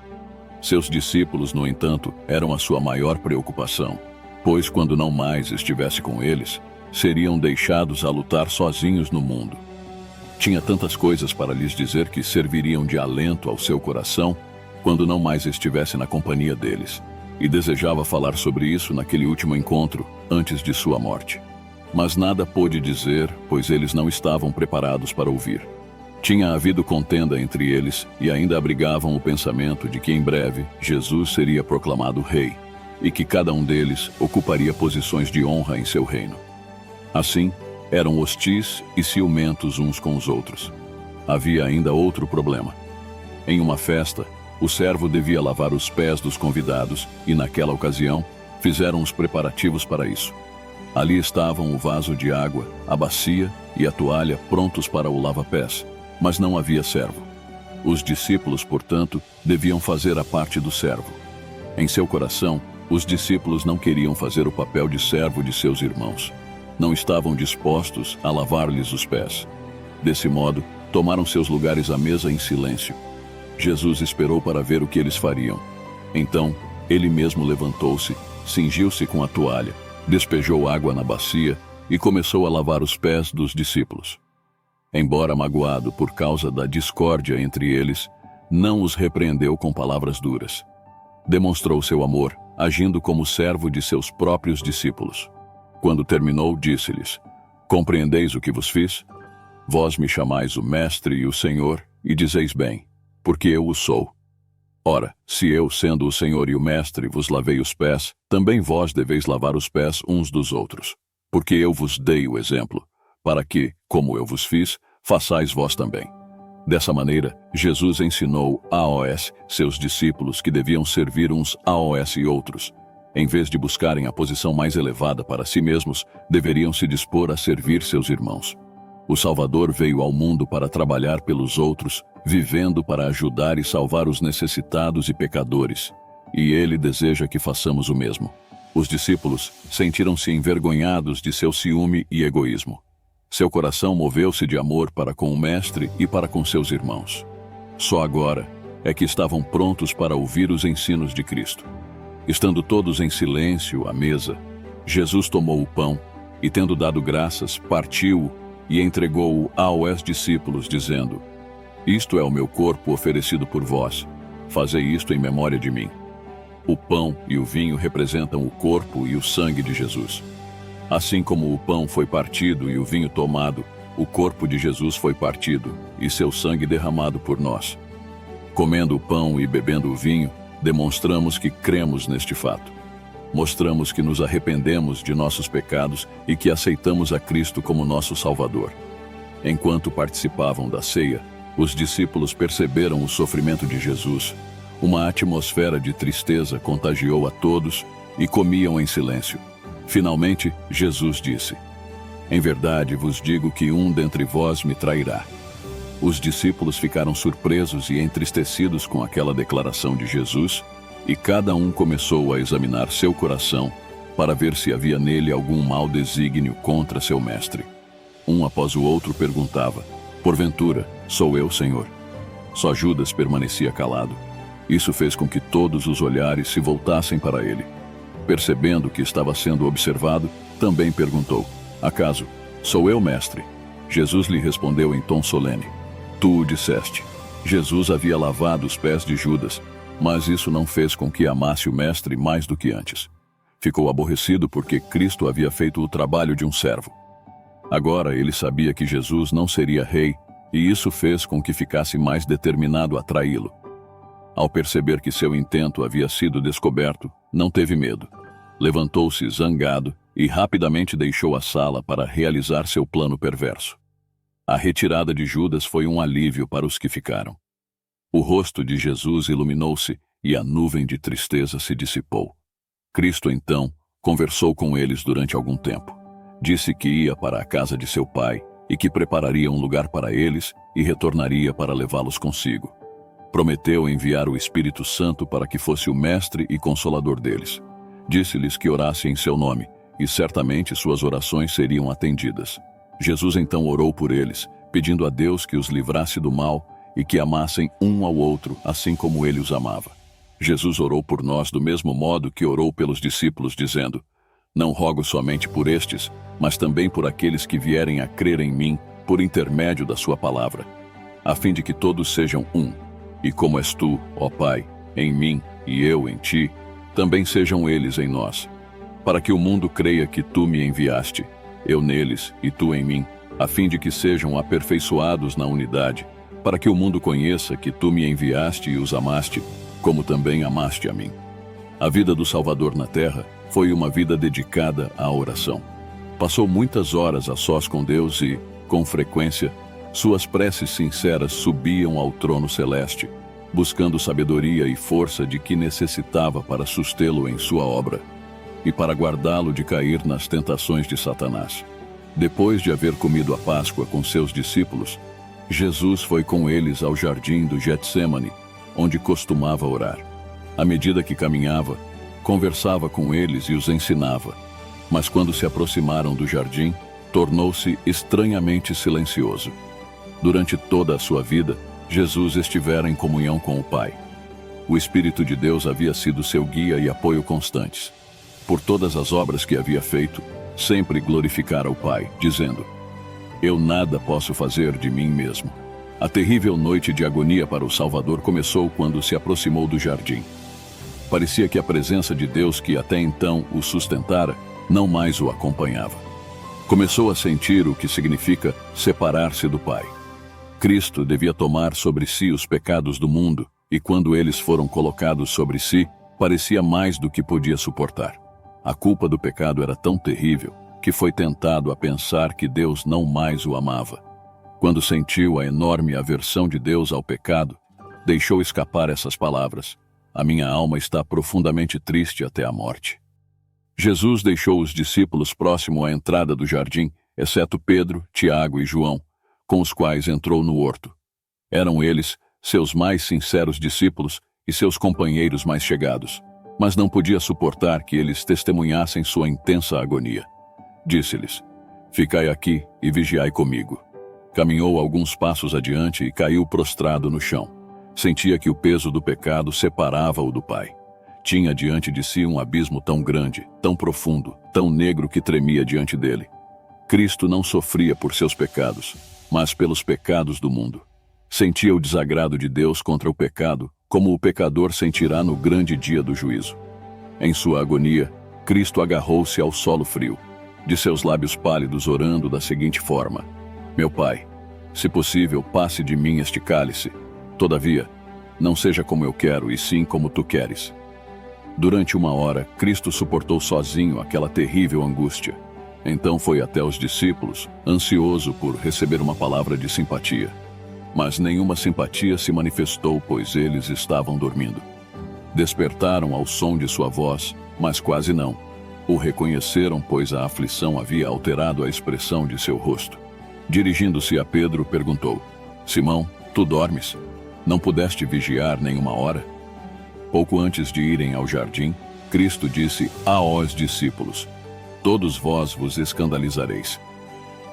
Seus discípulos, no entanto, eram a sua maior preocupação, pois quando não mais estivesse com eles, seriam deixados a lutar sozinhos no mundo. Tinha tantas coisas para lhes dizer que serviriam de alento ao seu coração quando não mais estivesse na companhia deles, e desejava falar sobre isso naquele último encontro, antes de sua morte. Mas nada pôde dizer, pois eles não estavam preparados para ouvir. Tinha havido contenda entre eles e ainda abrigavam o pensamento de que em breve Jesus seria proclamado rei, e que cada um deles ocuparia posições de honra em seu reino. Assim, eram hostis e ciumentos uns com os outros. Havia ainda outro problema. Em uma festa, o servo devia lavar os pés dos convidados e, naquela ocasião, fizeram os preparativos para isso. Ali estavam o vaso de água, a bacia e a toalha prontos para o lava-pés, mas não havia servo. Os discípulos, portanto, deviam fazer a parte do servo. Em seu coração, os discípulos não queriam fazer o papel de servo de seus irmãos. Não estavam dispostos a lavar-lhes os pés. Desse modo, tomaram seus lugares à mesa em silêncio. Jesus esperou para ver o que eles fariam. Então, ele mesmo levantou-se, cingiu-se com a toalha, despejou água na bacia e começou a lavar os pés dos discípulos. Embora magoado por causa da discórdia entre eles, não os repreendeu com palavras duras. Demonstrou seu amor, agindo como servo de seus próprios discípulos. Quando terminou, disse-lhes: compreendeis o que vos fiz? Vós me chamais o Mestre e o Senhor, e dizeis bem, porque eu o sou. Ora, se eu, sendo o Senhor e o Mestre, vos lavei os pés, também vós deveis lavar os pés uns dos outros. Porque eu vos dei o exemplo, para que, como eu vos fiz, façais vós também. Dessa maneira, Jesus ensinou aos seus discípulos que deviam servir uns aos outros. Em vez de buscarem a posição mais elevada para si mesmos, deveriam se dispor a servir seus irmãos. O Salvador veio ao mundo para trabalhar pelos outros, vivendo para ajudar e salvar os necessitados e pecadores, e ele deseja que façamos o mesmo. Os discípulos sentiram-se envergonhados de seu ciúme e egoísmo. Seu coração moveu-se de amor para com o Mestre e para com seus irmãos. Só agora é que estavam prontos para ouvir os ensinos de Cristo. Estando todos em silêncio à mesa, Jesus tomou o pão e, tendo dado graças, partiu-o e entregou-o aos discípulos, dizendo: isto é o meu corpo oferecido por vós. Fazei isto em memória de mim. O pão e o vinho representam o corpo e o sangue de Jesus. Assim como o pão foi partido e o vinho tomado, o corpo de Jesus foi partido e seu sangue derramado por nós. Comendo o pão e bebendo o vinho, demonstramos que cremos neste fato. Mostramos que nos arrependemos de nossos pecados e que aceitamos a Cristo como nosso Salvador. Enquanto participavam da ceia, os discípulos perceberam o sofrimento de Jesus. Uma atmosfera de tristeza contagiou a todos e comiam em silêncio. Finalmente, Jesus disse: "Em verdade vos digo que um dentre vós me trairá." Os discípulos ficaram surpresos e entristecidos com aquela declaração de Jesus, e cada um começou a examinar seu coração para ver se havia nele algum mau desígnio contra seu mestre. Um após o outro perguntava: "Porventura, sou eu, Senhor?" Só Judas permanecia calado. Isso fez com que todos os olhares se voltassem para ele. Percebendo que estava sendo observado, também perguntou: "Acaso, sou eu, mestre?" Jesus lhe respondeu em tom solene: "Tu o disseste." Jesus havia lavado os pés de Judas, mas isso não fez com que amasse o mestre mais do que antes. Ficou aborrecido porque Cristo havia feito o trabalho de um servo. Agora ele sabia que Jesus não seria rei, e isso fez com que ficasse mais determinado a traí-lo. Ao perceber que seu intento havia sido descoberto, não teve medo. Levantou-se zangado e rapidamente deixou a sala para realizar seu plano perverso. A retirada de Judas foi um alívio para os que ficaram. O rosto de Jesus iluminou-se e a nuvem de tristeza se dissipou. Cristo, então, conversou com eles durante algum tempo. Disse que ia para a casa de seu pai e que prepararia um lugar para eles e retornaria para levá-los consigo. Prometeu enviar o Espírito Santo para que fosse o mestre e consolador deles. Disse-lhes que orassem em seu nome, e certamente suas orações seriam atendidas. Jesus então orou por eles, pedindo a Deus que os livrasse do mal e que amassem um ao outro, assim como ele os amava. Jesus orou por nós do mesmo modo que orou pelos discípulos, dizendo: "Não rogo somente por estes, mas também por aqueles que vierem a crer em mim, por intermédio da sua palavra, a fim de que todos sejam um. E como és tu, ó Pai, em mim e eu em ti, também sejam eles em nós, para que o mundo creia que tu me enviaste, eu neles e tu em mim, a fim de que sejam aperfeiçoados na unidade, para que o mundo conheça que tu me enviaste e os amaste, como também amaste a mim." A vida do Salvador na terra foi uma vida dedicada à oração. Passou muitas horas a sós com Deus e, com frequência, suas preces sinceras subiam ao trono celeste, buscando sabedoria e força de que necessitava para sustê-lo em sua obra e para guardá-lo de cair nas tentações de Satanás. Depois de haver comido a Páscoa com seus discípulos, Jesus foi com eles ao jardim do Getsêmani, onde costumava orar. À medida que caminhava, conversava com eles e os ensinava. Mas quando se aproximaram do jardim, tornou-se estranhamente silencioso. Durante toda a sua vida, Jesus estivera em comunhão com o Pai. O Espírito de Deus havia sido seu guia e apoio constantes. Por todas as obras que havia feito, sempre glorificara o Pai, dizendo: "Eu nada posso fazer de mim mesmo." A terrível noite de agonia para o Salvador começou quando se aproximou do jardim. Parecia que a presença de Deus, que até então o sustentara, não mais o acompanhava. Começou a sentir o que significa separar-se do Pai. Cristo devia tomar sobre si os pecados do mundo, e quando eles foram colocados sobre si, parecia mais do que podia suportar. A culpa do pecado era tão terrível que foi tentado a pensar que Deus não mais o amava. Quando sentiu a enorme aversão de Deus ao pecado, deixou escapar essas palavras: "A minha alma está profundamente triste até a morte." Jesus deixou os discípulos próximo à entrada do jardim, exceto Pedro, Tiago e João, com os quais entrou no horto. Eram eles seus mais sinceros discípulos e seus companheiros mais chegados, mas não podia suportar que eles testemunhassem sua intensa agonia. Disse-lhes: "Ficai aqui e vigiai comigo." Caminhou alguns passos adiante e caiu prostrado no chão. Sentia que o peso do pecado separava-o do Pai. Tinha diante de si um abismo tão grande, tão profundo, tão negro que tremia diante dele. Cristo não sofria por seus pecados, mas pelos pecados do mundo. Sentia o desagrado de Deus contra o pecado, como o pecador sentirá no grande dia do juízo. Em sua agonia, Cristo agarrou-se ao solo frio, de seus lábios pálidos orando da seguinte forma: "Meu Pai, se possível, passe de mim este cálice. Todavia, não seja como eu quero, e sim como tu queres. Durante 1 hora, Cristo suportou sozinho aquela terrível angústia. Então foi até os discípulos, ansioso por receber uma palavra de simpatia. Mas nenhuma simpatia se manifestou, pois eles estavam dormindo. Despertaram ao som de sua voz, mas quase não. O reconheceram, pois a aflição havia alterado a expressão de seu rosto. Dirigindo-se a Pedro, perguntou: Simão, tu dormes? Não pudeste vigiar nem 1 hora? Pouco antes de irem ao jardim, Cristo disse aos discípulos: Todos vós vos escandalizareis.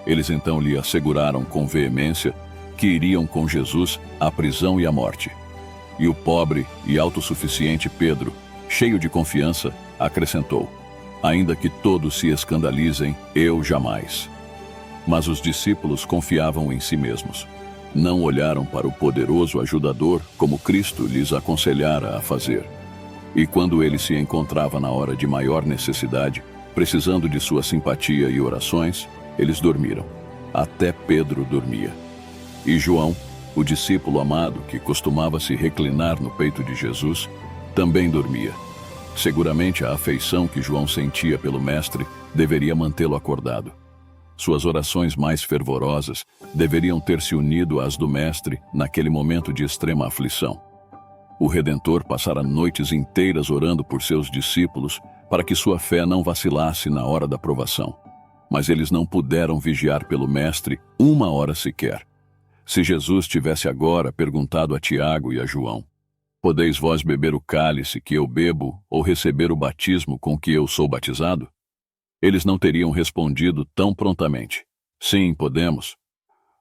Eles então lhe asseguraram com veemência que iriam com Jesus à prisão e à morte. E o pobre e autossuficiente Pedro, cheio de confiança, acrescentou: Ainda que todos se escandalizem, eu jamais. Mas os discípulos confiavam em si mesmos. Não olharam para o poderoso ajudador como Cristo lhes aconselhara a fazer. E quando ele se encontrava na hora de maior necessidade, precisando de sua simpatia e orações, eles dormiram. Até Pedro dormia. E João, o discípulo amado que costumava se reclinar no peito de Jesus, também dormia. Seguramente a afeição que João sentia pelo Mestre deveria mantê-lo acordado. Suas orações mais fervorosas deveriam ter se unido às do Mestre naquele momento de extrema aflição. O Redentor passara noites inteiras orando por seus discípulos para que sua fé não vacilasse na hora da provação. Mas eles não puderam vigiar pelo Mestre 1 hora sequer. Se Jesus tivesse agora perguntado a Tiago e a João: Podeis vós beber o cálice que eu bebo ou receber o batismo com que eu sou batizado? Eles não teriam respondido tão prontamente: Sim, podemos.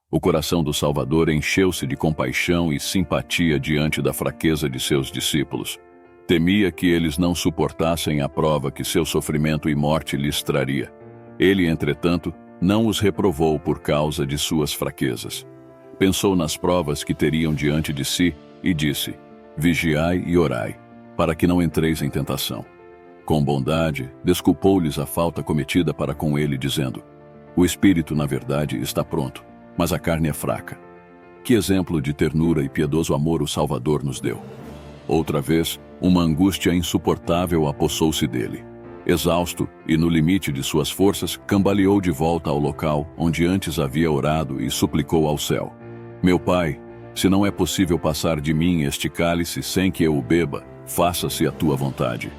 O coração do Salvador encheu-se de compaixão e simpatia diante da fraqueza de seus discípulos. Temia que eles não suportassem a prova que seu sofrimento e morte lhes traria. Ele, entretanto, não os reprovou por causa de suas fraquezas. Pensou nas provas que teriam diante de si e disse: Vigiai e orai, para que não entreis em tentação. Com bondade, desculpou-lhes a falta cometida para com ele, dizendo: O espírito, na verdade, está pronto, mas a carne é fraca. Que exemplo de ternura e piedoso amor o Salvador nos deu! Outra vez, uma angústia insuportável apossou-se dele. Exausto e no limite de suas forças, cambaleou de volta ao local onde antes havia orado e suplicou ao céu: Meu Pai, se não é possível passar de mim este cálice sem que eu o beba, faça-se a tua vontade.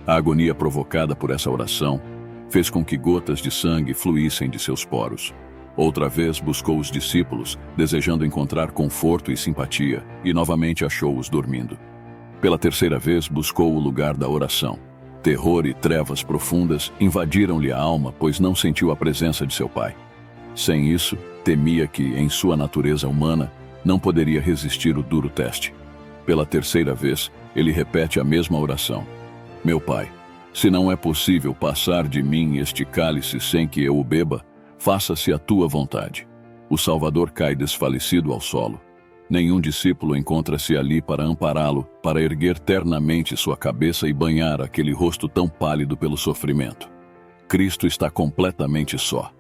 A agonia provocada por essa oração fez com que gotas de sangue fluíssem de seus poros. Outra vez buscou os discípulos, desejando encontrar conforto e simpatia, e novamente achou-os dormindo. Pela terceira vez buscou o lugar da oração. Terror e trevas profundas invadiram-lhe a alma, pois não sentiu a presença de seu Pai. Sem isso, temia que, em sua natureza humana, não poderia resistir o duro teste. Pela terceira vez, ele repete a mesma oração: Meu Pai, se não é possível passar de mim este cálice sem que eu o beba, faça-se a tua vontade. O Salvador cai desfalecido ao solo. Nenhum discípulo encontra-se ali para ampará-lo, para erguer ternamente sua cabeça e banhar aquele rosto tão pálido pelo sofrimento. Cristo está completamente só.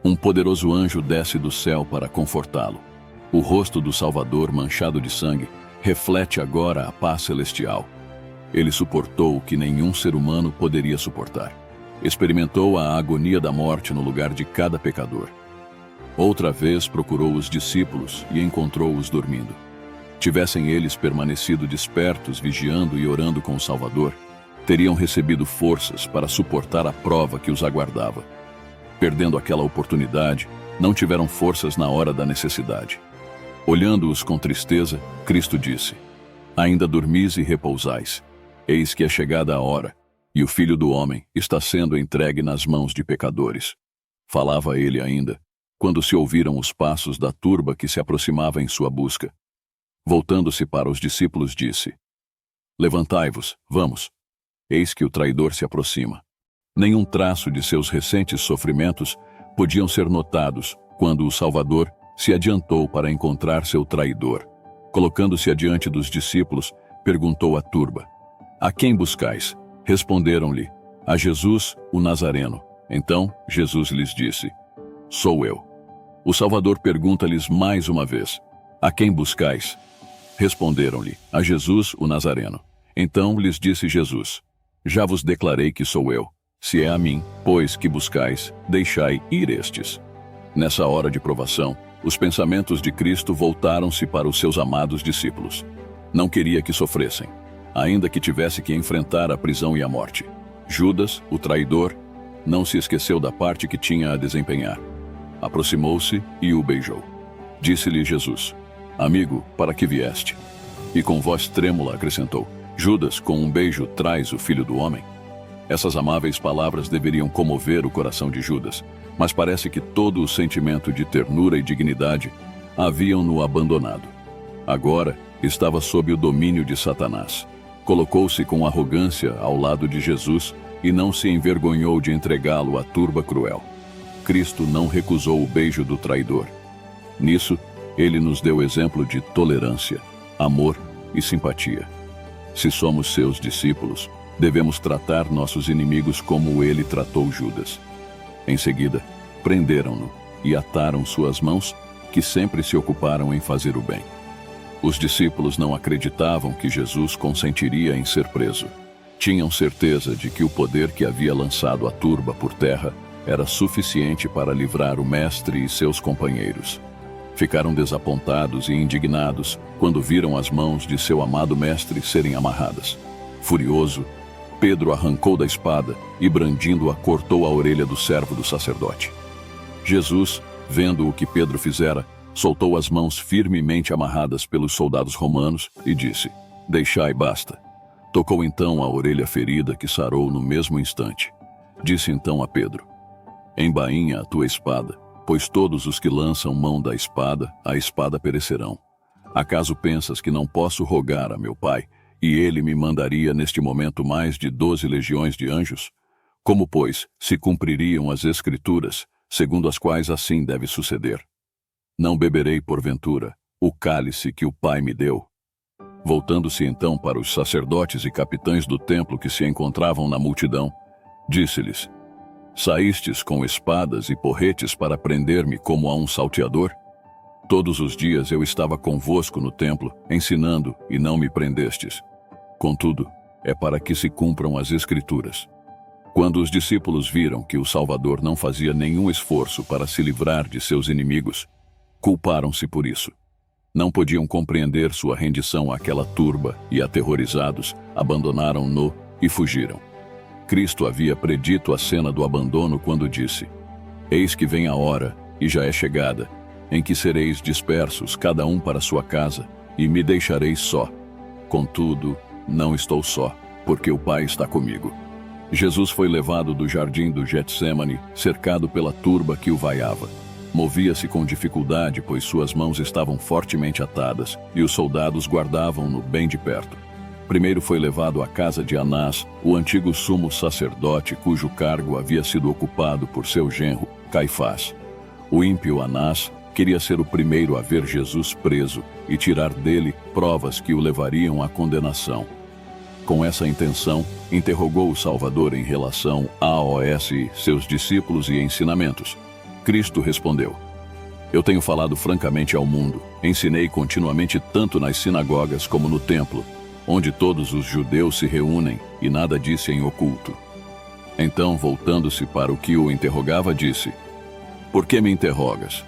Um poderoso anjo desce do céu para confortá-lo. O rosto do Salvador, manchado de sangue, reflete agora a paz celestial. Ele suportou o que nenhum ser humano poderia suportar. Experimentou a agonia da morte no lugar de cada pecador. Outra vez procurou os discípulos e encontrou-os dormindo. Tivessem eles permanecido despertos, vigiando e orando com o Salvador, teriam recebido forças para suportar a prova que os aguardava. Perdendo aquela oportunidade, não tiveram forças na hora da necessidade. Olhando-os com tristeza, Cristo disse: Ainda dormis e repousais. Eis que é chegada a hora, e o Filho do Homem está sendo entregue nas mãos de pecadores. Falava ele ainda, quando se ouviram os passos da turba que se aproximava em sua busca. Voltando-se para os discípulos, disse: Levantai-vos, vamos. Eis que o traidor se aproxima. Nenhum traço de seus recentes sofrimentos podiam ser notados quando o Salvador se adiantou para encontrar seu traidor. Colocando-se adiante dos discípulos, perguntou à turba: A quem buscais? Responderam-lhe: A Jesus, o Nazareno. Então Jesus lhes disse: Sou eu. O Salvador pergunta-lhes mais uma vez: A quem buscais? Responderam-lhe: a Jesus, o Nazareno. Então lhes disse Jesus: já vos declarei que sou eu. Se é a mim, pois, que buscais, deixai ir estes. Nessa hora de provação, os pensamentos de Cristo voltaram-se para os seus amados discípulos. Não queria que sofressem, ainda que tivesse que enfrentar a prisão e a morte. Judas, o traidor, não se esqueceu da parte que tinha a desempenhar. Aproximou-se e o beijou. Disse-lhe Jesus: amigo, para que vieste? E com voz trêmula acrescentou: Judas, com um beijo traz o Filho do Homem? Essas amáveis palavras deveriam comover o coração de Judas, mas parece que todo o sentimento de ternura e dignidade haviam-no abandonado. Agora estava sob o domínio de Satanás. Colocou-se com arrogância ao lado de Jesus e não se envergonhou de entregá-lo à turba cruel. Cristo não recusou o beijo do traidor. Nisso, ele nos deu exemplo de tolerância, amor e simpatia. Se somos seus discípulos, devemos tratar nossos inimigos como ele tratou Judas. Em seguida, prenderam-no e ataram suas mãos, que sempre se ocuparam em fazer o bem. Os discípulos não acreditavam que Jesus consentiria em ser preso. Tinham certeza de que o poder que havia lançado a turba por terra era suficiente para livrar o mestre e seus companheiros. Ficaram desapontados e indignados quando viram as mãos de seu amado mestre serem amarradas. Furioso, Pedro arrancou da espada e, brandindo-a, cortou a orelha do servo do sacerdote. Jesus, vendo o que Pedro fizera, soltou as mãos firmemente amarradas pelos soldados romanos e disse: deixai, basta. Tocou então a orelha ferida, que sarou no mesmo instante. Disse então a Pedro: embainha a tua espada, pois todos os que lançam mão da espada, a espada perecerão. Acaso pensas que não posso rogar a meu Pai, e ele me mandaria neste momento mais de 12 legiões de anjos? Como, pois, se cumpririam as Escrituras, segundo as quais assim deve suceder? Não beberei, porventura, o cálice que o Pai me deu? Voltando-se então para os sacerdotes e capitães do templo que se encontravam na multidão, disse-lhes: saístes com espadas e porretes para prender-me como a um salteador? Todos os dias eu estava convosco no templo, ensinando, e não me prendestes. Contudo, é para que se cumpram as Escrituras. Quando os discípulos viram que o Salvador não fazia nenhum esforço para se livrar de seus inimigos, culparam-se por isso. Não podiam compreender sua rendição àquela turba e, aterrorizados, abandonaram-no e fugiram. Cristo havia predito a cena do abandono quando disse: eis que vem a hora, e já é chegada, em que sereis dispersos, cada um para sua casa, e me deixareis só. Contudo, não estou só, porque o Pai está comigo. Jesus foi levado do jardim do Getsêmani, cercado pela turba que o vaiava. Movia-se com dificuldade, pois suas mãos estavam fortemente atadas, e os soldados guardavam-no bem de perto. Primeiro foi levado à casa de Anás, o antigo sumo sacerdote, cujo cargo havia sido ocupado por seu genro, Caifás. O ímpio Anás queria ser o primeiro a ver Jesus preso e tirar dele provas que o levariam à condenação. Com essa intenção, interrogou o Salvador em relação a AOS, seus discípulos e ensinamentos. Cristo respondeu: eu tenho falado francamente ao mundo, ensinei continuamente tanto nas sinagogas como no templo, onde todos os judeus se reúnem, e nada disse em oculto. Então, voltando-se para o que o interrogava, disse: por que me interrogas?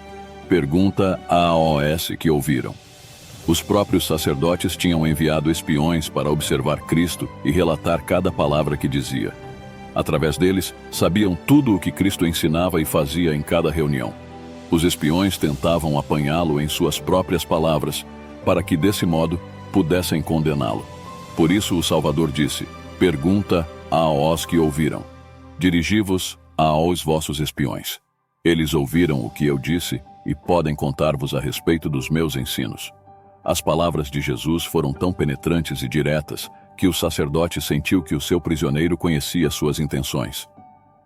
Pergunta a AOS que ouviram. Os próprios sacerdotes tinham enviado espiões para observar Cristo e relatar cada palavra que dizia. Através deles, sabiam tudo o que Cristo ensinava e fazia em cada reunião. Os espiões tentavam apanhá-lo em suas próprias palavras, para que, desse modo, pudessem condená-lo. Por isso o Salvador disse: pergunta aos que ouviram. Dirigi-vos aos vossos espiões. Eles ouviram o que eu disse e podem contar-vos a respeito dos meus ensinos. As palavras de Jesus foram tão penetrantes e diretas que o sacerdote sentiu que o seu prisioneiro conhecia suas intenções.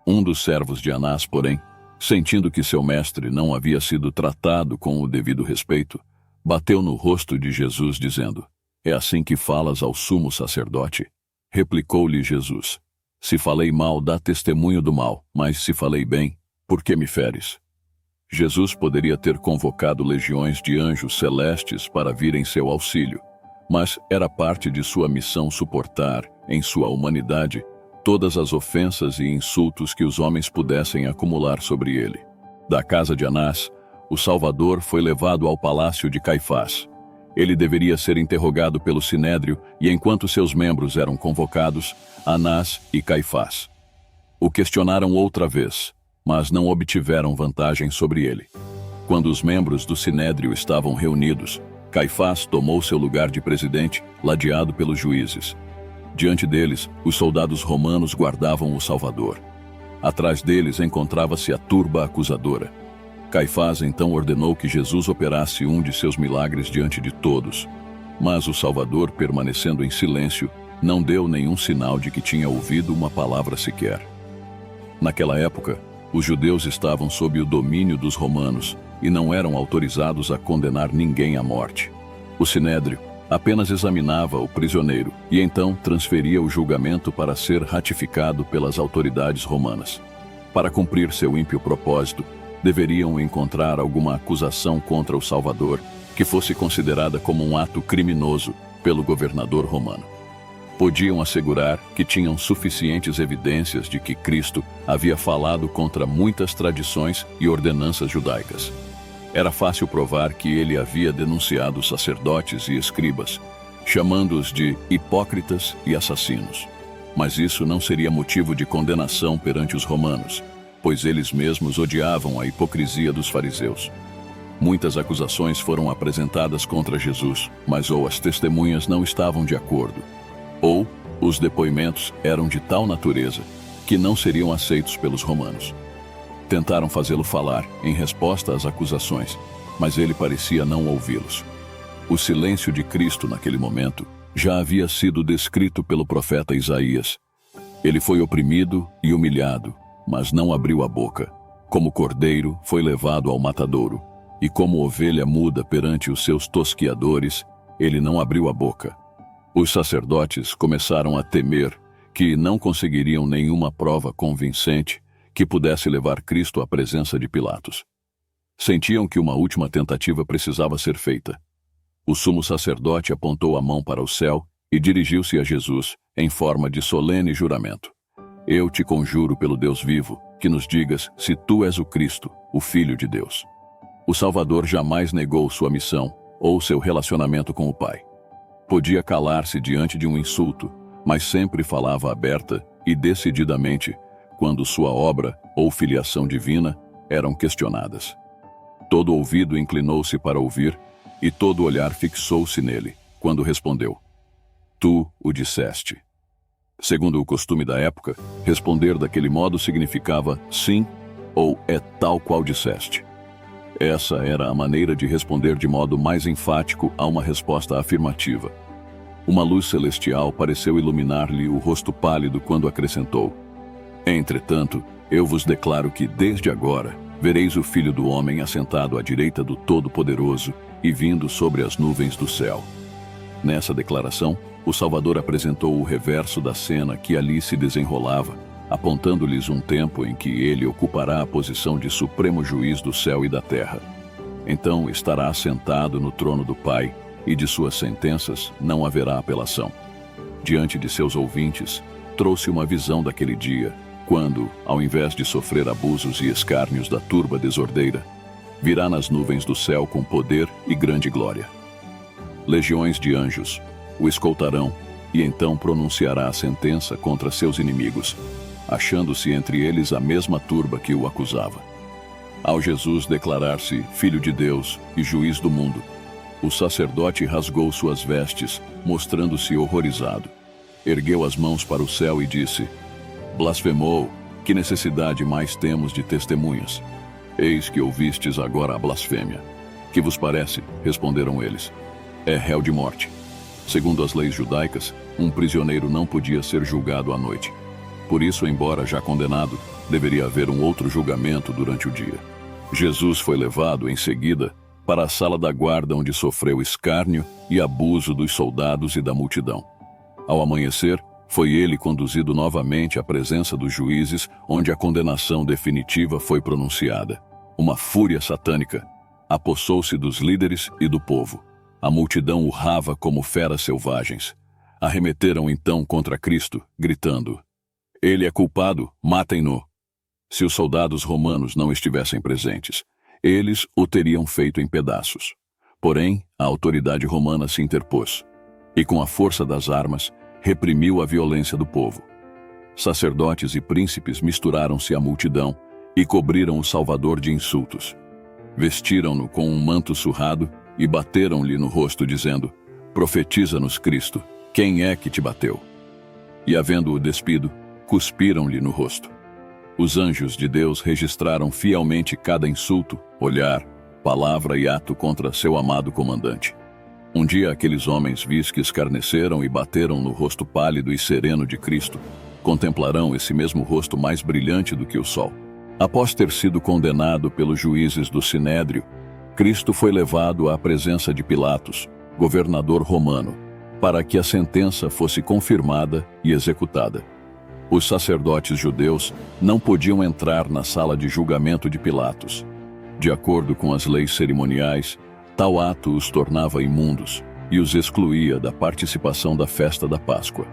Um dos servos de Anás, porém, sentindo que seu mestre não havia sido tratado com o devido respeito, bateu no rosto de Jesus, dizendo: é assim que falas ao sumo sacerdote? Replicou-lhe Jesus: se falei mal, dá testemunho do mal, mas se falei bem, por que me feres? Jesus poderia ter convocado legiões de anjos celestes para vir em seu auxílio, mas era parte de sua missão suportar, em sua humanidade, todas as ofensas e insultos que os homens pudessem acumular sobre ele. Da casa de Anás, o Salvador foi levado ao palácio de Caifás. Ele deveria ser interrogado pelo Sinédrio e, enquanto seus membros eram convocados, Anás e Caifás o questionaram outra vez, mas não obtiveram vantagem sobre ele. Quando os membros do Sinédrio estavam reunidos, Caifás tomou seu lugar de presidente, ladeado pelos juízes. Diante deles, os soldados romanos guardavam o Salvador. Atrás deles encontrava-se a turba acusadora. Caifás então ordenou que Jesus operasse um de seus milagres diante de todos. Mas o Salvador, permanecendo em silêncio, não deu nenhum sinal de que tinha ouvido uma palavra sequer. Naquela época, os judeus estavam sob o domínio dos romanos e não eram autorizados a condenar ninguém à morte. O Sinédrio apenas examinava o prisioneiro e então transferia o julgamento para ser ratificado pelas autoridades romanas. Para cumprir seu ímpio propósito, deveriam encontrar alguma acusação contra o Salvador que fosse considerada como um ato criminoso pelo governador romano. Podiam assegurar que tinham suficientes evidências de que Cristo havia falado contra muitas tradições e ordenanças judaicas. Era fácil provar que ele havia denunciado sacerdotes e escribas, chamando-os de hipócritas e assassinos. Mas isso não seria motivo de condenação perante os romanos, pois eles mesmos odiavam a hipocrisia dos fariseus. Muitas acusações foram apresentadas contra Jesus, mas ou as testemunhas não estavam de acordo, ou os depoimentos eram de tal natureza que não seriam aceitos pelos romanos. Tentaram fazê-lo falar em resposta às acusações, mas ele parecia não ouvi-los. O silêncio de Cristo naquele momento já havia sido descrito pelo profeta Isaías. Ele foi oprimido e humilhado, mas não abriu a boca. Como cordeiro, foi levado ao matadouro, e como ovelha muda perante os seus tosquiadores, ele não abriu a boca. Os sacerdotes começaram a temer que não conseguiriam nenhuma prova convincente que pudesse levar Cristo à presença de Pilatos. Sentiam que uma última tentativa precisava ser feita. O sumo sacerdote apontou a mão para o céu e dirigiu-se a Jesus em forma de solene juramento. Eu te conjuro pelo Deus vivo, que nos digas se tu és o Cristo, o Filho de Deus. O Salvador jamais negou sua missão ou seu relacionamento com o Pai. Podia calar-se diante de um insulto, mas sempre falava aberta e decididamente quando sua obra ou filiação divina eram questionadas. Todo ouvido inclinou-se para ouvir e todo olhar fixou-se nele, quando respondeu: Tu o disseste. Segundo o costume da época, responder daquele modo significava sim ou é tal qual disseste. Essa era a maneira de responder de modo mais enfático a uma resposta afirmativa. Uma luz celestial pareceu iluminar-lhe o rosto pálido quando acrescentou: Entretanto, eu vos declaro que desde agora vereis o Filho do Homem assentado à direita do Todo-Poderoso e vindo sobre as nuvens do céu. Nessa declaração, o Salvador apresentou o reverso da cena que ali se desenrolava, apontando-lhes um tempo em que ele ocupará a posição de supremo juiz do céu e da terra. Então estará assentado no trono do Pai, e de suas sentenças não haverá apelação. Diante de seus ouvintes, trouxe uma visão daquele dia, quando, ao invés de sofrer abusos e escárnios da turba desordeira, virá nas nuvens do céu com poder e grande glória. Legiões de anjos o escoltarão, e então pronunciará a sentença contra seus inimigos, achando-se entre eles a mesma turba que o acusava. Ao Jesus declarar-se Filho de Deus e Juiz do mundo, o sacerdote rasgou suas vestes, mostrando-se horrorizado. Ergueu as mãos para o céu e disse: Blasfemou, que necessidade mais temos de testemunhas? Eis que ouvistes agora a blasfêmia. Que vos parece? Responderam eles. É réu de morte. Segundo as leis judaicas, um prisioneiro não podia ser julgado à noite. Por isso, embora já condenado, deveria haver um outro julgamento durante o dia. Jesus foi levado, em seguida, para a sala da guarda onde sofreu escárnio e abuso dos soldados e da multidão. Ao amanhecer, foi ele conduzido novamente à presença dos juízes, onde a condenação definitiva foi pronunciada. Uma fúria satânica apossou-se dos líderes e do povo. A multidão urrava como feras selvagens. Arremeteram então contra Cristo, gritando: "Ele é culpado, matem-no!" Se os soldados romanos não estivessem presentes, eles o teriam feito em pedaços. Porém, a autoridade romana se interpôs e, com a força das armas, reprimiu a violência do povo. Sacerdotes e príncipes misturaram-se à multidão e cobriram o Salvador de insultos. Vestiram-no com um manto surrado e bateram-lhe no rosto, dizendo: "Profetiza-nos, Cristo, quem é que te bateu?" E, havendo-o despido, cuspiram-lhe no rosto. Os anjos de Deus registraram fielmente cada insulto, olhar, palavra e ato contra seu amado comandante. Um dia aqueles homens vis que escarneceram e bateram no rosto pálido e sereno de Cristo, contemplarão esse mesmo rosto mais brilhante do que o sol. Após ter sido condenado pelos juízes do Sinédrio, Cristo foi levado à presença de Pilatos, governador romano, para que a sentença fosse confirmada e executada. Os sacerdotes judeus não podiam entrar na sala de julgamento de Pilatos. De acordo com as leis cerimoniais, tal ato os tornava imundos e os excluía da participação da festa da Páscoa.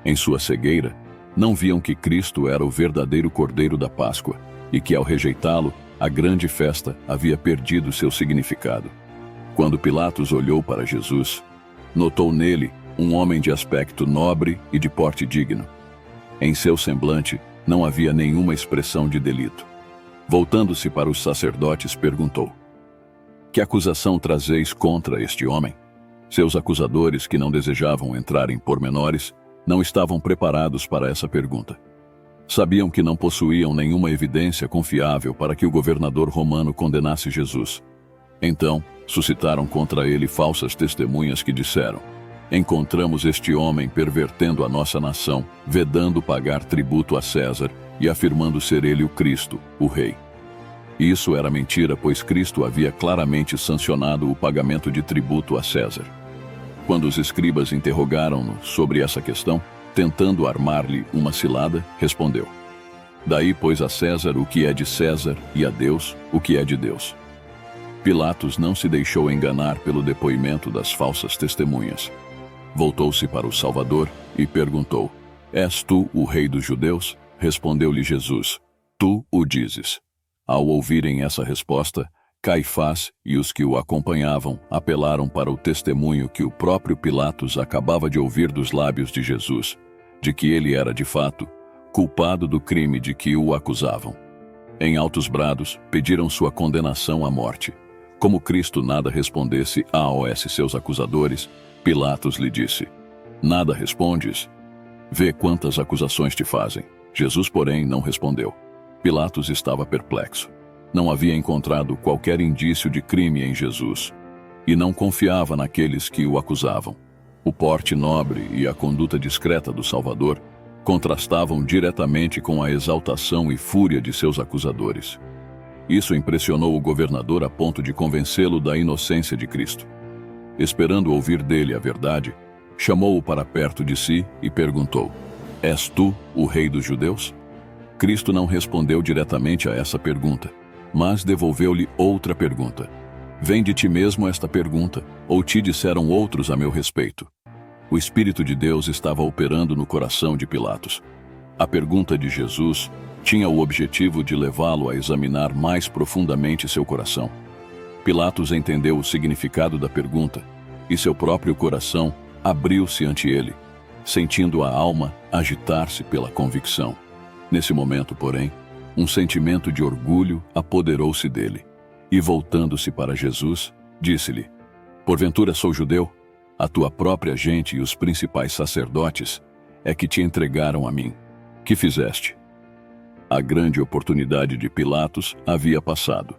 Em sua cegueira, não viam que Cristo era o verdadeiro Cordeiro da Páscoa e que, ao rejeitá-lo, a grande festa havia perdido seu significado. Quando Pilatos olhou para Jesus, notou nele um homem de aspecto nobre e de porte digno. Em seu semblante não havia nenhuma expressão de delito. Voltando-se para os sacerdotes, perguntou: "Que acusação trazeis contra este homem?" Seus acusadores, que não desejavam entrar em pormenores, não estavam preparados para essa pergunta. Sabiam que não possuíam nenhuma evidência confiável para que o governador romano condenasse Jesus. Então, suscitaram contra ele falsas testemunhas que disseram: "Encontramos este homem pervertendo a nossa nação, vedando pagar tributo a César e afirmando ser ele o Cristo, o Rei." Isso era mentira, pois Cristo havia claramente sancionado o pagamento de tributo a César. Quando os escribas interrogaram-no sobre essa questão, tentando armar-lhe uma cilada, respondeu: "Daí, pois, a César o que é de César e a Deus o que é de Deus." Pilatos não se deixou enganar pelo depoimento das falsas testemunhas. Voltou-se para o Salvador e perguntou: "És tu o rei dos judeus?" Respondeu-lhe Jesus: "Tu o dizes." Ao ouvirem essa resposta, Caifás e os que o acompanhavam apelaram para o testemunho que o próprio Pilatos acabava de ouvir dos lábios de Jesus, de que ele era, de fato, culpado do crime de que o acusavam. Em altos brados, pediram sua condenação à morte. Como Cristo nada respondesse aos seus acusadores, Pilatos lhe disse: "Nada respondes? Vê quantas acusações te fazem." Jesus, porém, não respondeu. Pilatos estava perplexo. Não havia encontrado qualquer indício de crime em Jesus e não confiava naqueles que o acusavam. O porte nobre e a conduta discreta do Salvador contrastavam diretamente com a exaltação e fúria de seus acusadores. Isso impressionou o governador a ponto de convencê-lo da inocência de Cristo. Esperando ouvir dele a verdade, chamou-o para perto de si e perguntou: "És tu o rei dos judeus?" Cristo não respondeu diretamente a essa pergunta, mas devolveu-lhe outra pergunta: "Vem de ti mesmo esta pergunta, ou te disseram outros a meu respeito?" O Espírito de Deus estava operando no coração de Pilatos. A pergunta de Jesus tinha o objetivo de levá-lo a examinar mais profundamente seu coração. Pilatos entendeu o significado da pergunta e seu próprio coração abriu-se ante ele, sentindo a alma agitar-se pela convicção. Nesse momento, porém, um sentimento de orgulho apoderou-se dele, e voltando-se para Jesus, disse-lhe: "Porventura sou judeu? A tua própria gente e os principais sacerdotes é que te entregaram a mim. Que fizeste?" A grande oportunidade de Pilatos havia passado.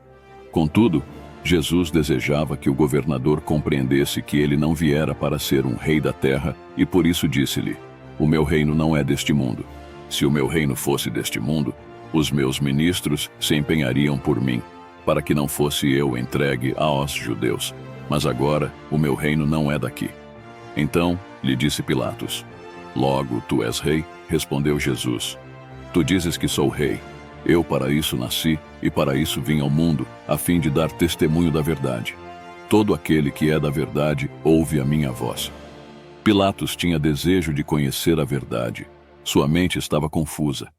Contudo, Jesus desejava que o governador compreendesse que ele não viera para ser um rei da terra e por isso disse-lhe: "O meu reino não é deste mundo. Se o meu reino fosse deste mundo, os meus ministros se empenhariam por mim, para que não fosse eu entregue aos judeus. Mas agora o meu reino não é daqui." Então lhe disse Pilatos: "Logo tu és rei?" Respondeu Jesus: "Tu dizes que sou rei. Eu para isso nasci e para isso vim ao mundo, a fim de dar testemunho da verdade. Todo aquele que é da verdade ouve a minha voz. Pilatos tinha desejo de conhecer a verdade. Sua mente estava confusa.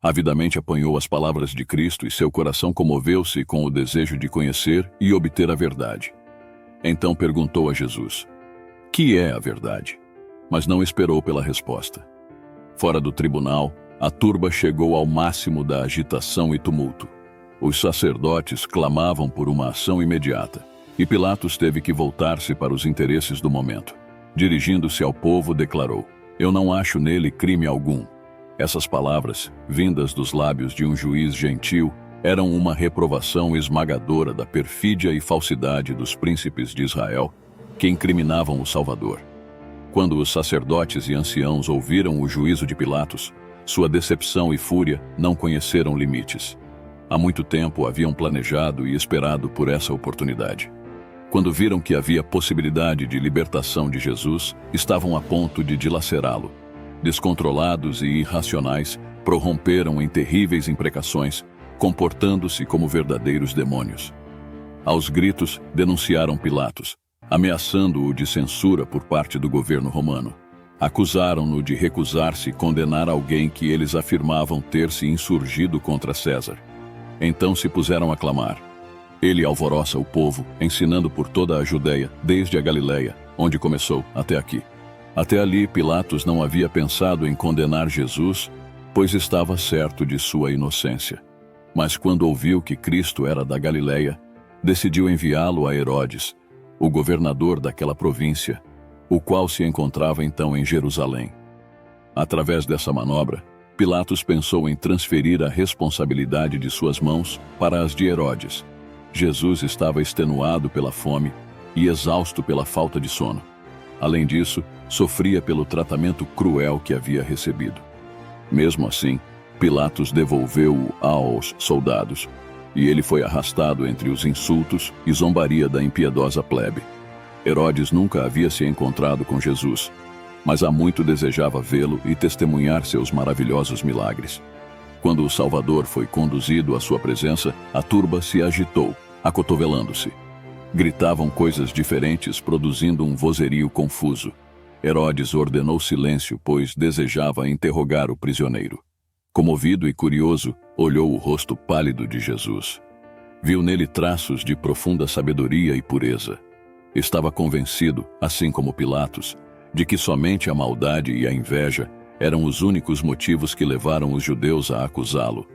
Avidamente apanhou as palavras de Cristo e seu coração comoveu-se com o desejo de conhecer e obter a verdade. Então perguntou a Jesus: "Que é a verdade?" Mas não esperou pela resposta. Fora do tribunal, a turba chegou ao máximo da agitação e tumulto. Os sacerdotes clamavam por uma ação imediata, e Pilatos teve que voltar-se para os interesses do momento. Dirigindo-se ao povo, declarou: "Eu não acho nele crime algum." Essas palavras, vindas dos lábios de um juiz gentil, eram uma reprovação esmagadora da perfídia e falsidade dos príncipes de Israel, que incriminavam o Salvador. Quando os sacerdotes e anciãos ouviram o juízo de Pilatos, sua decepção e fúria não conheceram limites. Há muito tempo haviam planejado e esperado por essa oportunidade. Quando viram que havia possibilidade de libertação de Jesus, estavam a ponto de dilacerá-lo. Descontrolados e irracionais, prorromperam em terríveis imprecações, comportando-se como verdadeiros demônios. Aos gritos, denunciaram Pilatos, ameaçando-o de censura por parte do governo romano. Acusaram-no de recusar-se condenar alguém que eles afirmavam ter se insurgido contra César. Então se puseram a clamar: "Ele alvoroça o povo, ensinando por toda a Judeia, desde a Galileia, onde começou, até aqui." Até ali, Pilatos não havia pensado em condenar Jesus, pois estava certo de sua inocência. Mas quando ouviu que Cristo era da Galileia, decidiu enviá-lo a Herodes, o governador daquela província, o qual se encontrava então em Jerusalém. Através dessa manobra, Pilatos pensou em transferir a responsabilidade de suas mãos para as de Herodes. Jesus estava extenuado pela fome e exausto pela falta de sono. Além disso, sofria pelo tratamento cruel que havia recebido. Mesmo assim, Pilatos devolveu-o aos soldados, e ele foi arrastado entre os insultos e zombaria da impiedosa plebe. Herodes nunca havia se encontrado com Jesus, mas há muito desejava vê-lo e testemunhar seus maravilhosos milagres. Quando o Salvador foi conduzido à sua presença, a turba se agitou, acotovelando-se. Gritavam coisas diferentes, produzindo um vozerio confuso. Herodes ordenou silêncio, pois desejava interrogar o prisioneiro. Comovido e curioso, olhou o rosto pálido de Jesus. Viu nele traços de profunda sabedoria e pureza. Estava convencido, assim como Pilatos, de que somente a maldade e a inveja eram os únicos motivos que levaram os judeus a acusá-lo.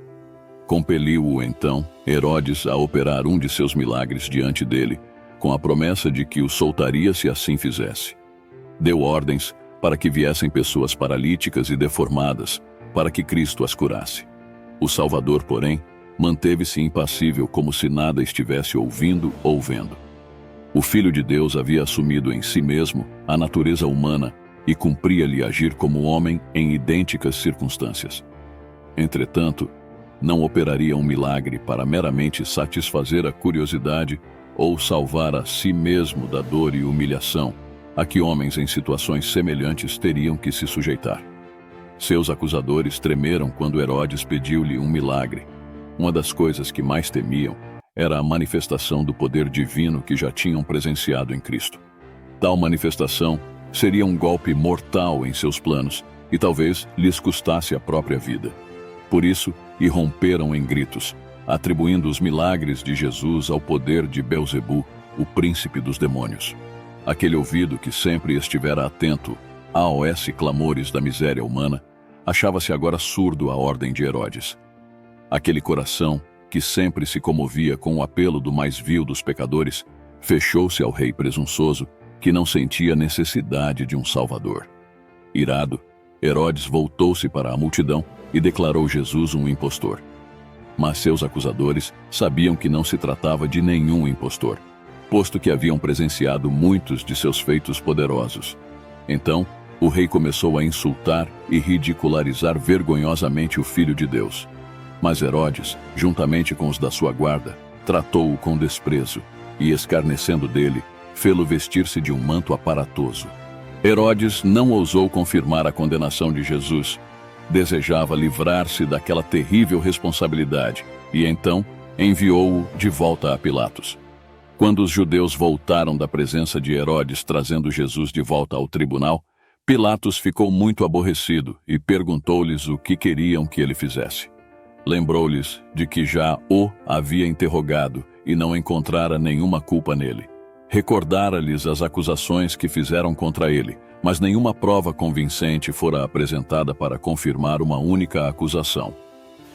Compeliu-o, então, Herodes a operar um de seus milagres diante dele, com a promessa de que o soltaria se assim fizesse. Deu ordens para que viessem pessoas paralíticas e deformadas, para que Cristo as curasse. O Salvador, porém, manteve-se impassível, como se nada estivesse ouvindo ou vendo. O Filho de Deus havia assumido em si mesmo a natureza humana e cumpria-lhe agir como homem em idênticas circunstâncias. Entretanto, não operaria um milagre para meramente satisfazer a curiosidade ou salvar a si mesmo da dor e humilhação a que homens em situações semelhantes teriam que se sujeitar. Seus acusadores tremeram quando Herodes pediu-lhe um milagre. Uma das coisas que mais temiam era a manifestação do poder divino que já tinham presenciado em Cristo. Tal manifestação seria um golpe mortal em seus planos e talvez lhes custasse a própria vida. Por isso, irromperam em gritos, atribuindo os milagres de Jesus ao poder de Belzebu, o príncipe dos demônios. Aquele ouvido que sempre estivera atento aos clamores da miséria humana, achava-se agora surdo à ordem de Herodes. Aquele coração, que sempre se comovia com o apelo do mais vil dos pecadores, fechou-se ao rei presunçoso, que não sentia necessidade de um salvador. Irado, Herodes voltou-se para a multidão e declarou Jesus um impostor. Mas seus acusadores sabiam que não se tratava de nenhum impostor, posto que haviam presenciado muitos de seus feitos poderosos. Então, o rei começou a insultar e ridicularizar vergonhosamente o Filho de Deus. Mas Herodes, juntamente com os da sua guarda, tratou-o com desprezo e, escarnecendo dele, fê-lo vestir-se de um manto aparatoso. Herodes não ousou confirmar a condenação de Jesus. Desejava livrar-se daquela terrível responsabilidade e então enviou-o de volta a Pilatos. Quando os judeus voltaram da presença de Herodes trazendo Jesus de volta ao tribunal, Pilatos ficou muito aborrecido e perguntou-lhes o que queriam que ele fizesse. Lembrou-lhes de que já o havia interrogado e não encontrara nenhuma culpa nele. Recordara-lhes as acusações que fizeram contra ele, mas nenhuma prova convincente fora apresentada para confirmar uma única acusação.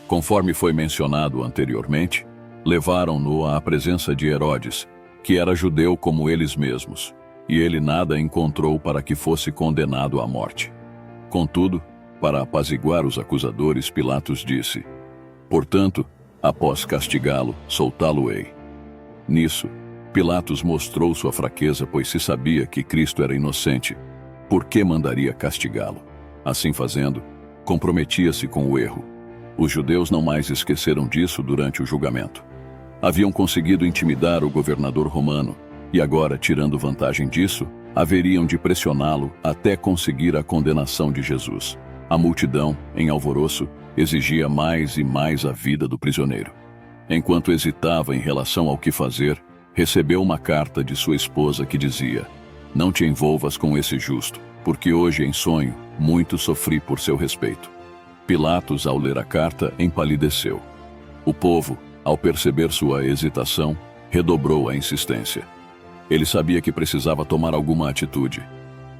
Conforme foi mencionado anteriormente, levaram-no à presença de Herodes, que era judeu como eles mesmos, e ele nada encontrou para que fosse condenado à morte. Contudo, para apaziguar os acusadores, Pilatos disse: "Portanto, após castigá-lo, soltá-lo-ei." Nisso, Pilatos mostrou sua fraqueza, pois se sabia que Cristo era inocente, por que mandaria castigá-lo? Assim fazendo, comprometia-se com o erro. Os judeus não mais esqueceram disso durante o julgamento. Haviam conseguido intimidar o governador romano, e agora, tirando vantagem disso, haveriam de pressioná-lo até conseguir a condenação de Jesus. A multidão, em alvoroço, exigia mais e mais a vida do prisioneiro. Enquanto hesitava em relação ao que fazer, recebeu uma carta de sua esposa que dizia: "Não te envolvas com esse justo, porque hoje em sonho muito sofri por seu respeito." Pilatos, ao ler a carta, empalideceu. O povo, ao perceber sua hesitação, redobrou a insistência. Ele sabia que precisava tomar alguma atitude.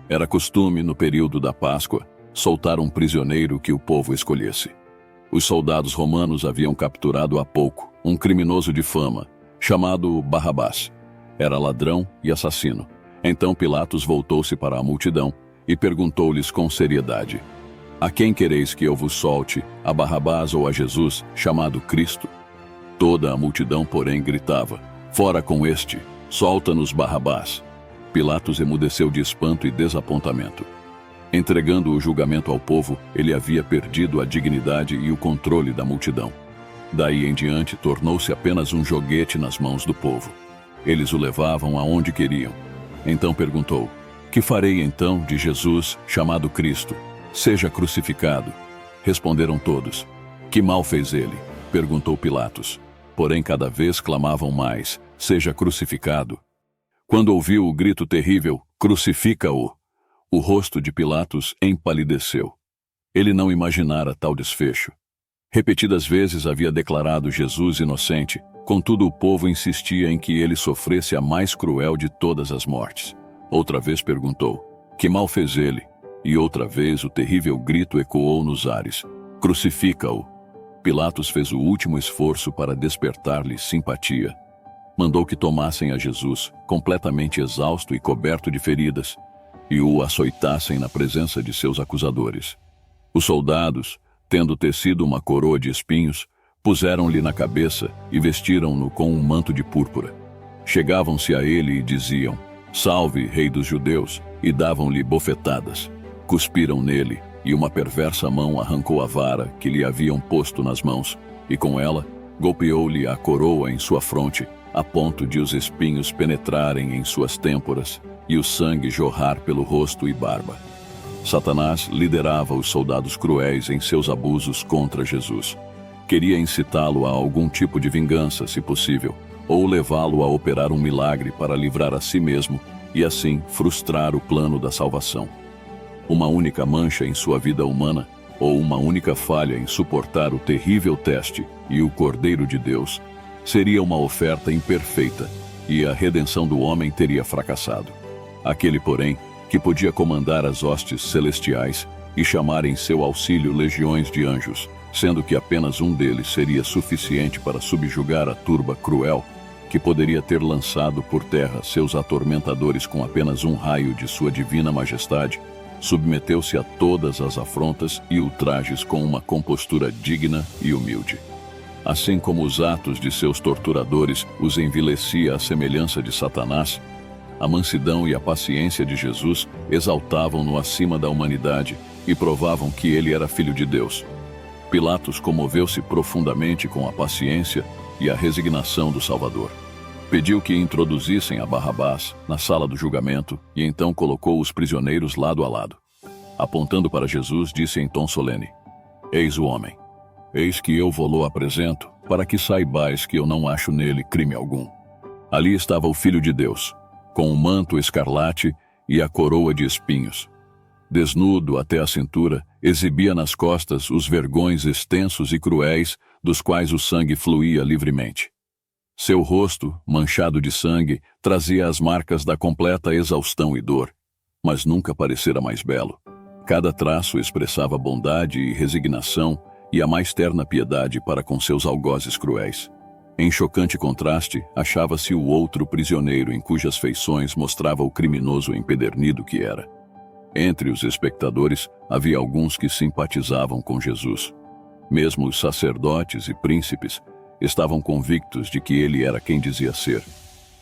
Era costume, no período da Páscoa, soltar um prisioneiro que o povo escolhesse. Os soldados romanos haviam capturado há pouco um criminoso de fama, chamado Barrabás. Era ladrão e assassino. Então Pilatos voltou-se para a multidão e perguntou-lhes com seriedade: "A quem quereis que eu vos solte, a Barrabás ou a Jesus, chamado Cristo?" Toda a multidão, porém, gritava: "Fora com este! Solta-nos Barrabás!" Pilatos emudeceu de espanto e desapontamento. Entregando o julgamento ao povo, ele havia perdido a dignidade e o controle da multidão. Daí em diante, tornou-se apenas um joguete nas mãos do povo. Eles o levavam aonde queriam. Então perguntou: "Que farei então de Jesus, chamado Cristo? Seja crucificado." Responderam todos: "Que mal fez ele?" perguntou Pilatos. Porém cada vez clamavam mais: "Seja crucificado." Quando ouviu o grito terrível: "Crucifica-o!", o rosto de Pilatos empalideceu. Ele não imaginara tal desfecho. Repetidas vezes havia declarado Jesus inocente, contudo o povo insistia em que ele sofresse a mais cruel de todas as mortes. Outra vez perguntou: "Que mal fez ele?" E outra vez o terrível grito ecoou nos ares: "Crucifica-o!" Pilatos fez o último esforço para despertar-lhe simpatia. Mandou que tomassem a Jesus, completamente exausto e coberto de feridas, e o açoitassem na presença de seus acusadores. Os soldados, tendo tecido uma coroa de espinhos, puseram-lhe na cabeça e vestiram-no com um manto de púrpura. Chegavam-se a ele e diziam: "Salve, Rei dos Judeus!" e davam-lhe bofetadas. Cuspiram nele, e uma perversa mão arrancou a vara que lhe haviam posto nas mãos, e com ela golpeou-lhe a coroa em sua fronte, a ponto de os espinhos penetrarem em suas têmporas e o sangue jorrar pelo rosto e barba. Satanás liderava os soldados cruéis em seus abusos contra Jesus. Queria incitá-lo a algum tipo de vingança, se possível, ou levá-lo a operar um milagre para livrar a si mesmo e assim frustrar o plano da salvação. Uma única mancha em sua vida humana, ou uma única falha em suportar o terrível teste e o Cordeiro de Deus, seria uma oferta imperfeita, e a redenção do homem teria fracassado. Aquele, porém, que podia comandar as hostes celestiais e chamar em seu auxílio legiões de anjos, sendo que apenas um deles seria suficiente para subjugar a turba cruel, que poderia ter lançado por terra seus atormentadores com apenas um raio de sua divina majestade, submeteu-se a todas as afrontas e ultrajes com uma compostura digna e humilde. Assim como os atos de seus torturadores os envilecia à semelhança de Satanás, a mansidão e a paciência de Jesus exaltavam-no acima da humanidade e provavam que ele era filho de Deus. Pilatos comoveu-se profundamente com a paciência e a resignação do Salvador. Pediu que introduzissem a Barrabás na sala do julgamento e então colocou os prisioneiros lado a lado. Apontando para Jesus, disse em tom solene: "Eis o homem. Eis que eu vou-lo apresento, para que saibais que eu não acho nele crime algum." Ali estava o Filho de Deus, com um manto escarlate e a coroa de espinhos. Desnudo até a cintura, exibia nas costas os vergões extensos e cruéis dos quais o sangue fluía livremente. Seu rosto, manchado de sangue, trazia as marcas da completa exaustão e dor, mas nunca parecera mais belo. Cada traço expressava bondade e resignação e a mais terna piedade para com seus algozes cruéis. Em chocante contraste, achava-se o outro prisioneiro em cujas feições mostrava o criminoso empedernido que era. Entre os espectadores, havia alguns que simpatizavam com Jesus. Mesmo os sacerdotes e príncipes estavam convictos de que ele era quem dizia ser,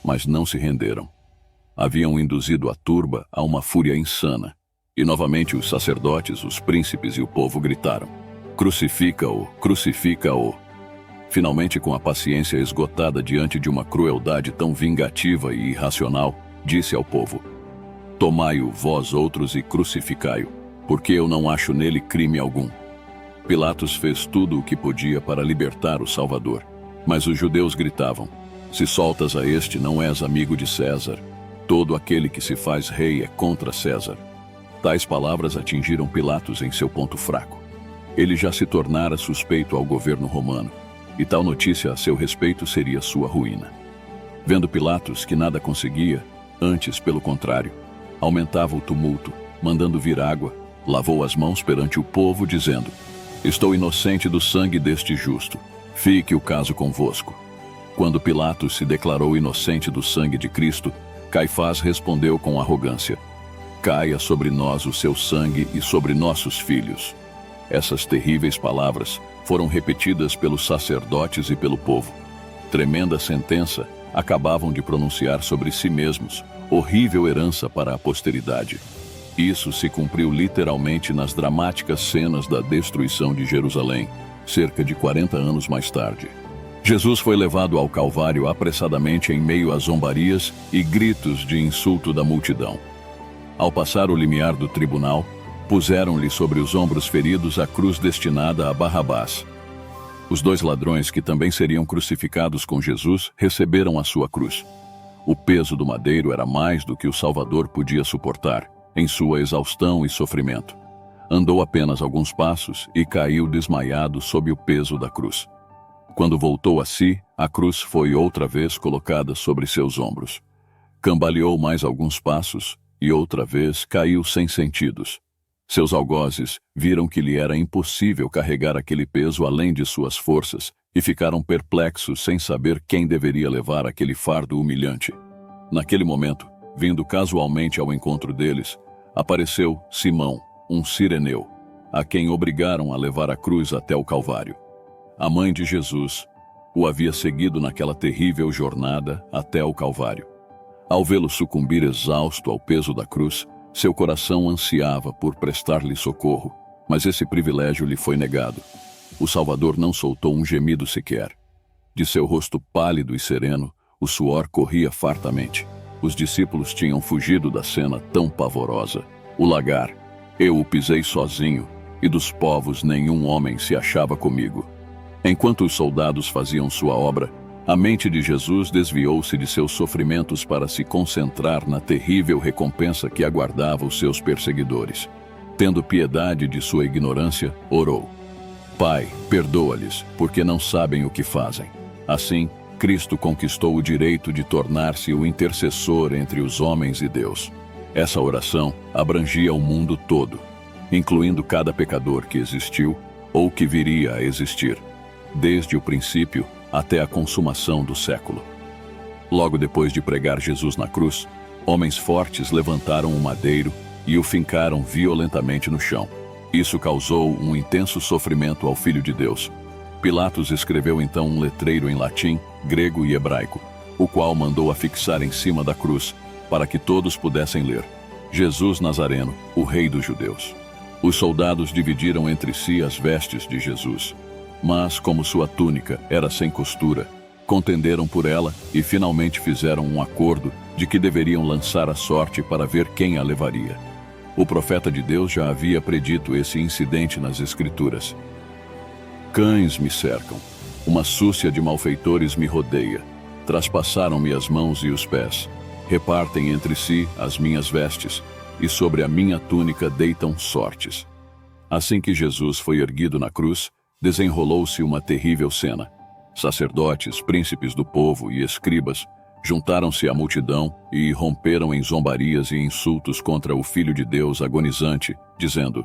mas não se renderam. Haviam induzido a turba a uma fúria insana, e novamente os sacerdotes, os príncipes e o povo gritaram: "Crucifica-o! Crucifica-o!" Finalmente, com a paciência esgotada diante de uma crueldade tão vingativa e irracional, disse ao povo: "Tomai-o vós outros e crucificai-o, porque eu não acho nele crime algum." Pilatos fez tudo o que podia para libertar o Salvador, mas os judeus gritavam: "Se soltas a este, não és amigo de César. Todo aquele que se faz rei é contra César." Tais palavras atingiram Pilatos em seu ponto fraco. Ele já se tornara suspeito ao governo romano, e tal notícia a seu respeito seria sua ruína. Vendo Pilatos que nada conseguia, antes, pelo contrário, aumentava o tumulto, mandando vir água, lavou as mãos perante o povo, dizendo: "Estou inocente do sangue deste justo. Fique o caso convosco." Quando Pilatos se declarou inocente do sangue de Cristo, Caifás respondeu com arrogância: "Caia sobre nós o seu sangue e sobre nossos filhos." Essas terríveis palavras foram repetidas pelos sacerdotes e pelo povo. Tremenda sentença acabavam de pronunciar sobre si mesmos, horrível herança para a posteridade. Isso se cumpriu literalmente nas dramáticas cenas da destruição de Jerusalém, cerca de 40 anos mais tarde. Jesus foi levado ao Calvário apressadamente em meio a zombarias e gritos de insulto da multidão. Ao passar o limiar do tribunal, puseram-lhe sobre os ombros feridos a cruz destinada a Barrabás. Os dois ladrões que também seriam crucificados com Jesus receberam a sua cruz. O peso do madeiro era mais do que o Salvador podia suportar, em sua exaustão e sofrimento. Andou apenas alguns passos e caiu desmaiado sob o peso da cruz. Quando voltou a si, a cruz foi outra vez colocada sobre seus ombros. Cambaleou mais alguns passos e outra vez caiu sem sentidos. Seus algozes viram que lhe era impossível carregar aquele peso além de suas forças e ficaram perplexos sem saber quem deveria levar aquele fardo humilhante. Naquele momento, vindo casualmente ao encontro deles, apareceu Simão, um cireneu, a quem obrigaram a levar a cruz até o Calvário. A mãe de Jesus o havia seguido naquela terrível jornada até o Calvário. Ao vê-lo sucumbir exausto ao peso da cruz, seu coração ansiava por prestar-lhe socorro, mas esse privilégio lhe foi negado. O Salvador não soltou um gemido sequer. De seu rosto pálido e sereno, o suor corria fartamente. Os discípulos tinham fugido da cena tão pavorosa. O lagar: "Eu o pisei sozinho, e dos povos nenhum homem se achava comigo." Enquanto os soldados faziam sua obra, a mente de Jesus desviou-se de seus sofrimentos para se concentrar na terrível recompensa que aguardava os seus perseguidores. Tendo piedade de sua ignorância, orou: "Pai, perdoa-lhes, porque não sabem o que fazem." Assim, Cristo conquistou o direito de tornar-se o intercessor entre os homens e Deus. Essa oração abrangia o mundo todo, incluindo cada pecador que existiu ou que viria a existir, desde o princípio até a consumação do século. Logo depois de pregar Jesus na cruz, homens fortes levantaram um madeiro e o fincaram violentamente no chão. Isso causou um intenso sofrimento ao Filho de Deus. Pilatos escreveu então um letreiro em latim, grego e hebraico, o qual mandou afixar em cima da cruz, para que todos pudessem ler: "Jesus Nazareno, o Rei dos Judeus." Os soldados dividiram entre si as vestes de Jesus, mas, como sua túnica era sem costura, contenderam por ela e finalmente fizeram um acordo de que deveriam lançar a sorte para ver quem a levaria. O profeta de Deus já havia predito esse incidente nas Escrituras: "Cães me cercam, uma súcia de malfeitores me rodeia. Traspassaram-me as mãos e os pés, repartem entre si as minhas vestes, e sobre a minha túnica deitam sortes. Assim que Jesus foi erguido na cruz, desenrolou-se uma terrível cena. Sacerdotes, príncipes do povo e escribas juntaram-se à multidão e romperam em zombarias e insultos contra o Filho de Deus agonizante, dizendo: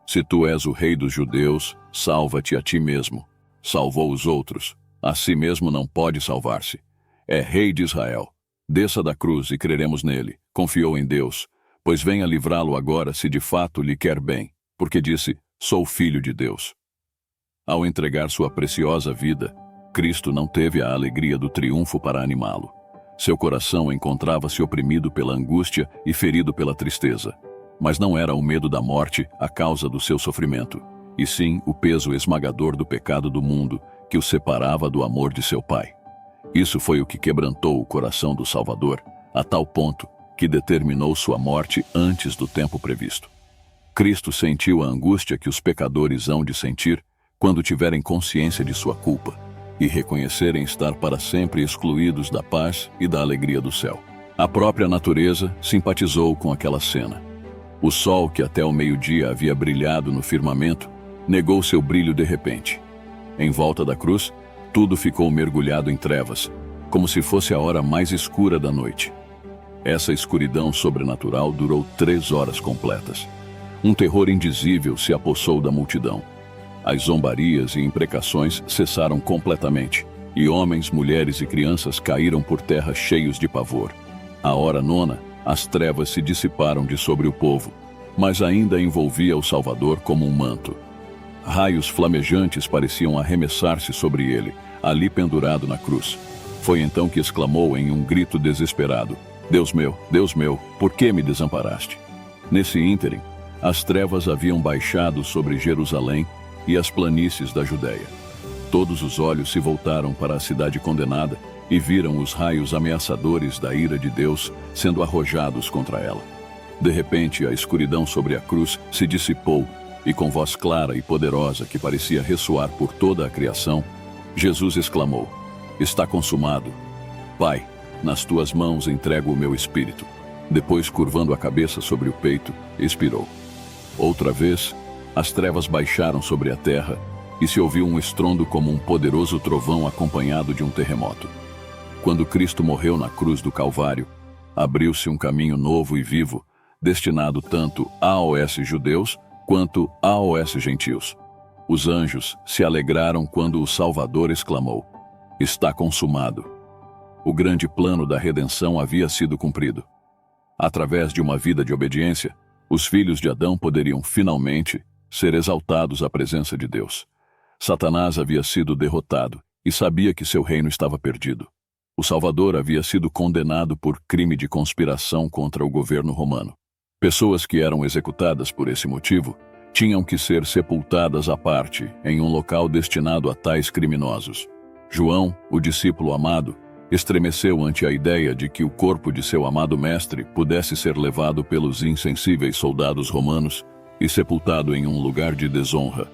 Se tu és o rei dos judeus, salva-te a ti mesmo. Salvou os outros, a si mesmo não pode salvar-se. É rei de Israel. Desça da cruz e creremos nele. Confiou em Deus, pois venha livrá-lo agora se de fato lhe quer bem, porque disse: Sou filho de Deus. Ao entregar sua preciosa vida, Cristo não teve a alegria do triunfo para animá-lo. Seu coração encontrava-se oprimido pela angústia e ferido pela tristeza. Mas não era o medo da morte a causa do seu sofrimento, e sim o peso esmagador do pecado do mundo que o separava do amor de seu Pai. Isso foi o que quebrantou o coração do Salvador, a tal ponto que determinou sua morte antes do tempo previsto. Cristo sentiu a angústia que os pecadores hão de sentir quando tiverem consciência de sua culpa e reconhecerem estar para sempre excluídos da paz e da alegria do céu. A própria natureza simpatizou com aquela cena. O sol, que até o meio-dia havia brilhado no firmamento, negou seu brilho de repente. Em volta da cruz, tudo ficou mergulhado em trevas, como se fosse a hora mais escura da noite. Essa escuridão sobrenatural durou 3 horas completas. Um terror indizível se apossou da multidão. As zombarias e imprecações cessaram completamente, e homens, mulheres e crianças caíram por terra cheios de pavor. À hora nona, as trevas se dissiparam de sobre o povo, mas ainda envolvia o Salvador como um manto. Raios flamejantes pareciam arremessar-se sobre ele, ali pendurado na cruz. Foi então que exclamou em um grito desesperado: Deus meu, por que me desamparaste? Nesse ínterim, as trevas haviam baixado sobre Jerusalém e as planícies da Judéia. Todos os olhos se voltaram para a cidade condenada e viram os raios ameaçadores da ira de Deus sendo arrojados contra ela. De repente, a escuridão sobre a cruz se dissipou e, com voz clara e poderosa que parecia ressoar por toda a criação, Jesus exclamou: Está consumado. Pai, nas tuas mãos entrego o meu espírito. Depois, curvando a cabeça sobre o peito, expirou. Outra vez, as trevas baixaram sobre a terra e se ouviu um estrondo como um poderoso trovão acompanhado de um terremoto. Quando Cristo morreu na cruz do Calvário, abriu-se um caminho novo e vivo, destinado tanto aos judeus quanto aos gentios. Os anjos se alegraram quando o Salvador exclamou: Está consumado. O grande plano da redenção havia sido cumprido. Através de uma vida de obediência, os filhos de Adão poderiam finalmente ser exaltados à presença de Deus. Satanás havia sido derrotado e sabia que seu reino estava perdido. O Salvador havia sido condenado por crime de conspiração contra o governo romano. Pessoas que eram executadas por esse motivo tinham que ser sepultadas à parte, em um local destinado a tais criminosos. João, o discípulo amado, estremeceu ante a ideia de que o corpo de seu amado mestre pudesse ser levado pelos insensíveis soldados romanos e sepultado em um lugar de desonra.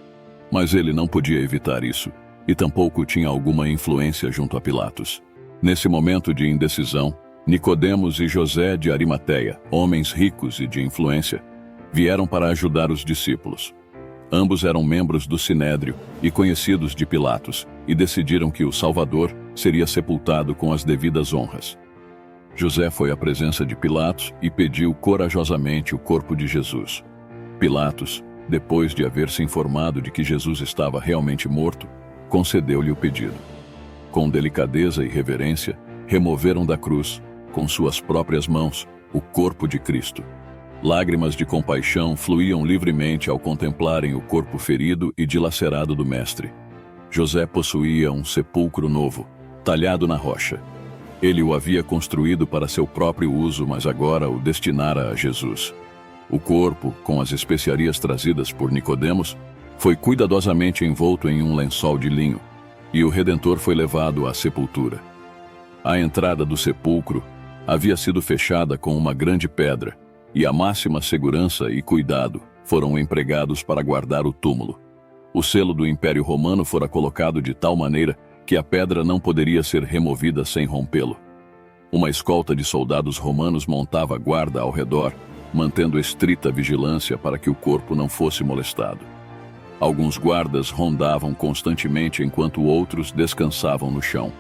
Mas ele não podia evitar isso, e tampouco tinha alguma influência junto a Pilatos. Nesse momento de indecisão, Nicodemos e José de Arimateia, homens ricos e de influência, vieram para ajudar os discípulos. Ambos eram membros do Sinédrio e conhecidos de Pilatos, e decidiram que o Salvador seria sepultado com as devidas honras. José foi à presença de Pilatos e pediu corajosamente o corpo de Jesus. Pilatos, depois de haver se informado de que Jesus estava realmente morto, concedeu-lhe o pedido. Com delicadeza e reverência, removeram da cruz, com suas próprias mãos, o corpo de Cristo. Lágrimas de compaixão fluíam livremente ao contemplarem o corpo ferido e dilacerado do Mestre. José possuía um sepulcro novo, talhado na rocha. Ele o havia construído para seu próprio uso, mas agora o destinara a Jesus. O corpo, com as especiarias trazidas por Nicodemos, foi cuidadosamente envolto em um lençol de linho, e o Redentor foi levado à sepultura. A entrada do sepulcro havia sido fechada com uma grande pedra, e a máxima segurança e cuidado foram empregados para guardar o túmulo. O selo do Império Romano fora colocado de tal maneira que a pedra não poderia ser removida sem rompê-lo. Uma escolta de soldados romanos montava guarda ao redor, mantendo estrita vigilância para que o corpo não fosse molestado. Alguns guardas rondavam constantemente enquanto outros descansavam no chão.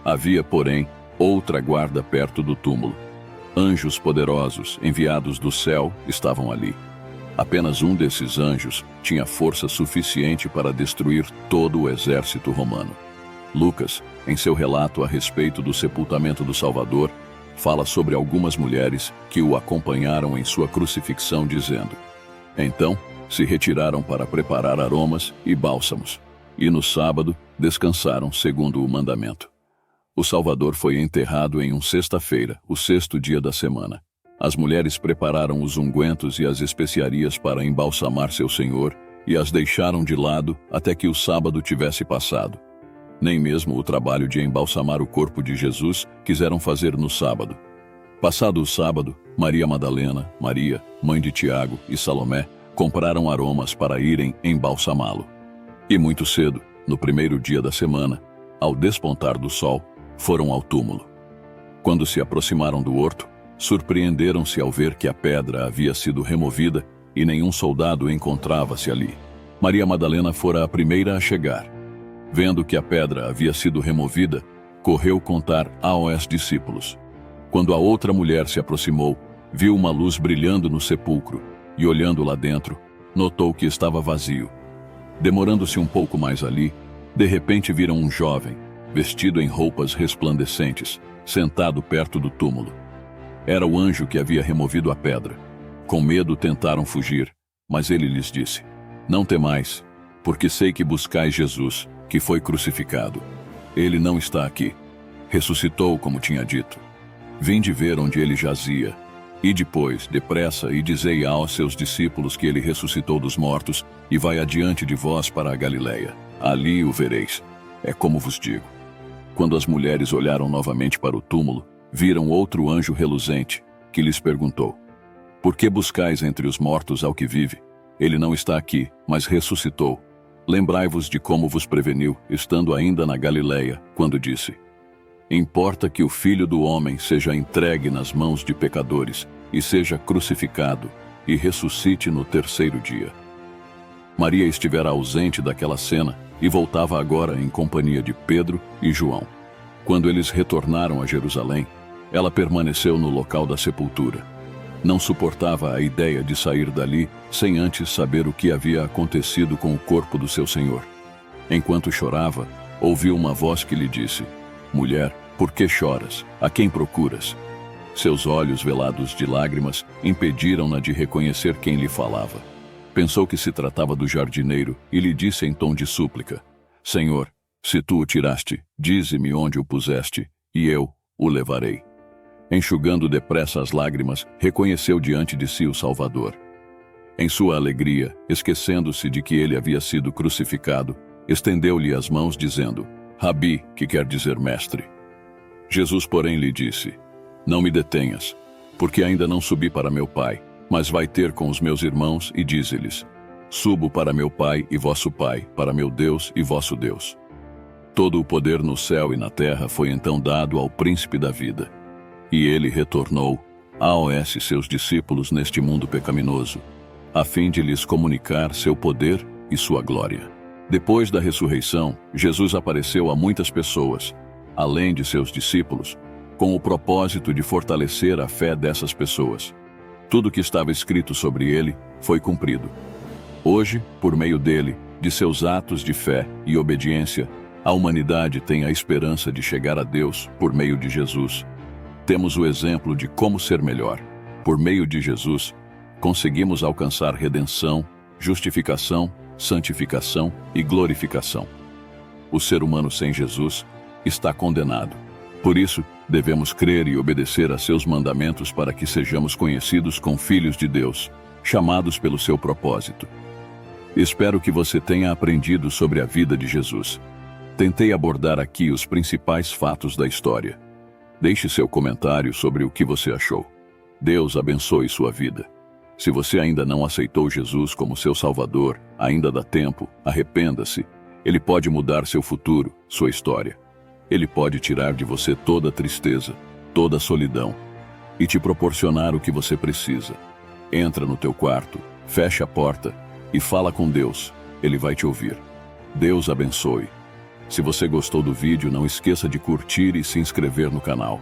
Havia, porém, outra guarda perto do túmulo. Anjos poderosos, enviados do céu, estavam ali. Apenas um desses anjos tinha força suficiente para destruir todo o exército romano. Lucas, em seu relato a respeito do sepultamento do Salvador, fala sobre algumas mulheres que o acompanharam em sua crucifixão, dizendo: então se retiraram para preparar aromas e bálsamos, e no sábado descansaram segundo o mandamento. O Salvador foi enterrado em sexta-feira, o sexto dia da semana. As mulheres prepararam os ungüentos e as especiarias para embalsamar seu Senhor e as deixaram de lado até que o sábado tivesse passado. Nem mesmo o trabalho de embalsamar o corpo de Jesus quiseram fazer no sábado. Passado o sábado, Maria Madalena, Maria, mãe de Tiago e Salomé compraram aromas para irem embalsamá-lo. E muito cedo, no primeiro dia da semana, ao despontar do sol, foram ao túmulo. Quando se aproximaram do horto, surpreenderam-se ao ver que a pedra havia sido removida e nenhum soldado encontrava-se ali. Maria Madalena fora a primeira a chegar. Vendo que a pedra havia sido removida, correu contar aos discípulos. Quando a outra mulher se aproximou, viu uma luz brilhando no sepulcro e, olhando lá dentro, notou que estava vazio. Demorando-se um pouco mais ali, de repente viram um jovem, vestido em roupas resplandecentes, sentado perto do túmulo. Era o anjo que havia removido a pedra. Com medo tentaram fugir, mas ele lhes disse: não temais, porque sei que buscais Jesus, que foi crucificado. Ele não está aqui. Ressuscitou, como tinha dito. Vinde ver onde ele jazia. E depois, depressa, e dizei aos seus discípulos que ele ressuscitou dos mortos e vai adiante de vós para a Galileia. Ali o vereis. É como vos digo. Quando as mulheres olharam novamente para o túmulo, viram outro anjo reluzente, que lhes perguntou: por que buscais entre os mortos ao que vive? Ele não está aqui, mas ressuscitou. Lembrai-vos de como vos preveniu, estando ainda na Galileia, quando disse: importa que o Filho do Homem seja entregue nas mãos de pecadores, e seja crucificado, e ressuscite no terceiro dia. Maria estivera ausente daquela cena, e voltava agora em companhia de Pedro e João. Quando eles retornaram a Jerusalém, ela permaneceu no local da sepultura. Não suportava a ideia de sair dali sem antes saber o que havia acontecido com o corpo do seu Senhor. Enquanto chorava, ouviu uma voz que lhe disse: mulher, por que choras? A quem procuras? Seus olhos velados de lágrimas impediram-na de reconhecer quem lhe falava. Pensou que se tratava do jardineiro e lhe disse em tom de súplica: Senhor, se tu o tiraste, dize-me onde o puseste, e eu o levarei. Enxugando depressa as lágrimas, reconheceu diante de si o Salvador. Em sua alegria, esquecendo-se de que ele havia sido crucificado, estendeu-lhe as mãos dizendo: Rabi, que quer dizer mestre. Jesus, porém, lhe disse: não me detenhas, porque ainda não subi para meu Pai, mas vai ter com os meus irmãos e dize-lhes: subo para meu Pai e vosso Pai, para meu Deus e vosso Deus. Todo o poder no céu e na terra foi então dado ao príncipe da vida. E ele retornou aos seus discípulos neste mundo pecaminoso, a fim de lhes comunicar seu poder e sua glória. Depois da ressurreição, Jesus apareceu a muitas pessoas, além de seus discípulos, com o propósito de fortalecer a fé dessas pessoas. Tudo que estava escrito sobre ele foi cumprido. Hoje, por meio dele, de seus atos de fé e obediência, a humanidade tem a esperança de chegar a Deus por meio de Jesus. Temos o exemplo de como ser melhor. Por meio de Jesus, conseguimos alcançar redenção, justificação, santificação e glorificação. O ser humano sem Jesus está condenado. Por isso, devemos crer e obedecer a seus mandamentos para que sejamos conhecidos como filhos de Deus, chamados pelo seu propósito. Espero que você tenha aprendido sobre a vida de Jesus. Tentei abordar aqui os principais fatos da história. Deixe seu comentário sobre o que você achou. Deus abençoe sua vida. Se você ainda não aceitou Jesus como seu Salvador, ainda dá tempo, arrependa-se Ele pode mudar seu futuro, sua história. Ele pode tirar de você toda a tristeza, toda a solidão e te proporcionar o que você precisa. Entra no teu quarto, fecha a porta e fala com Deus. Ele vai te ouvir. Deus abençoe. Se você gostou do vídeo, não esqueça de curtir e se inscrever no canal.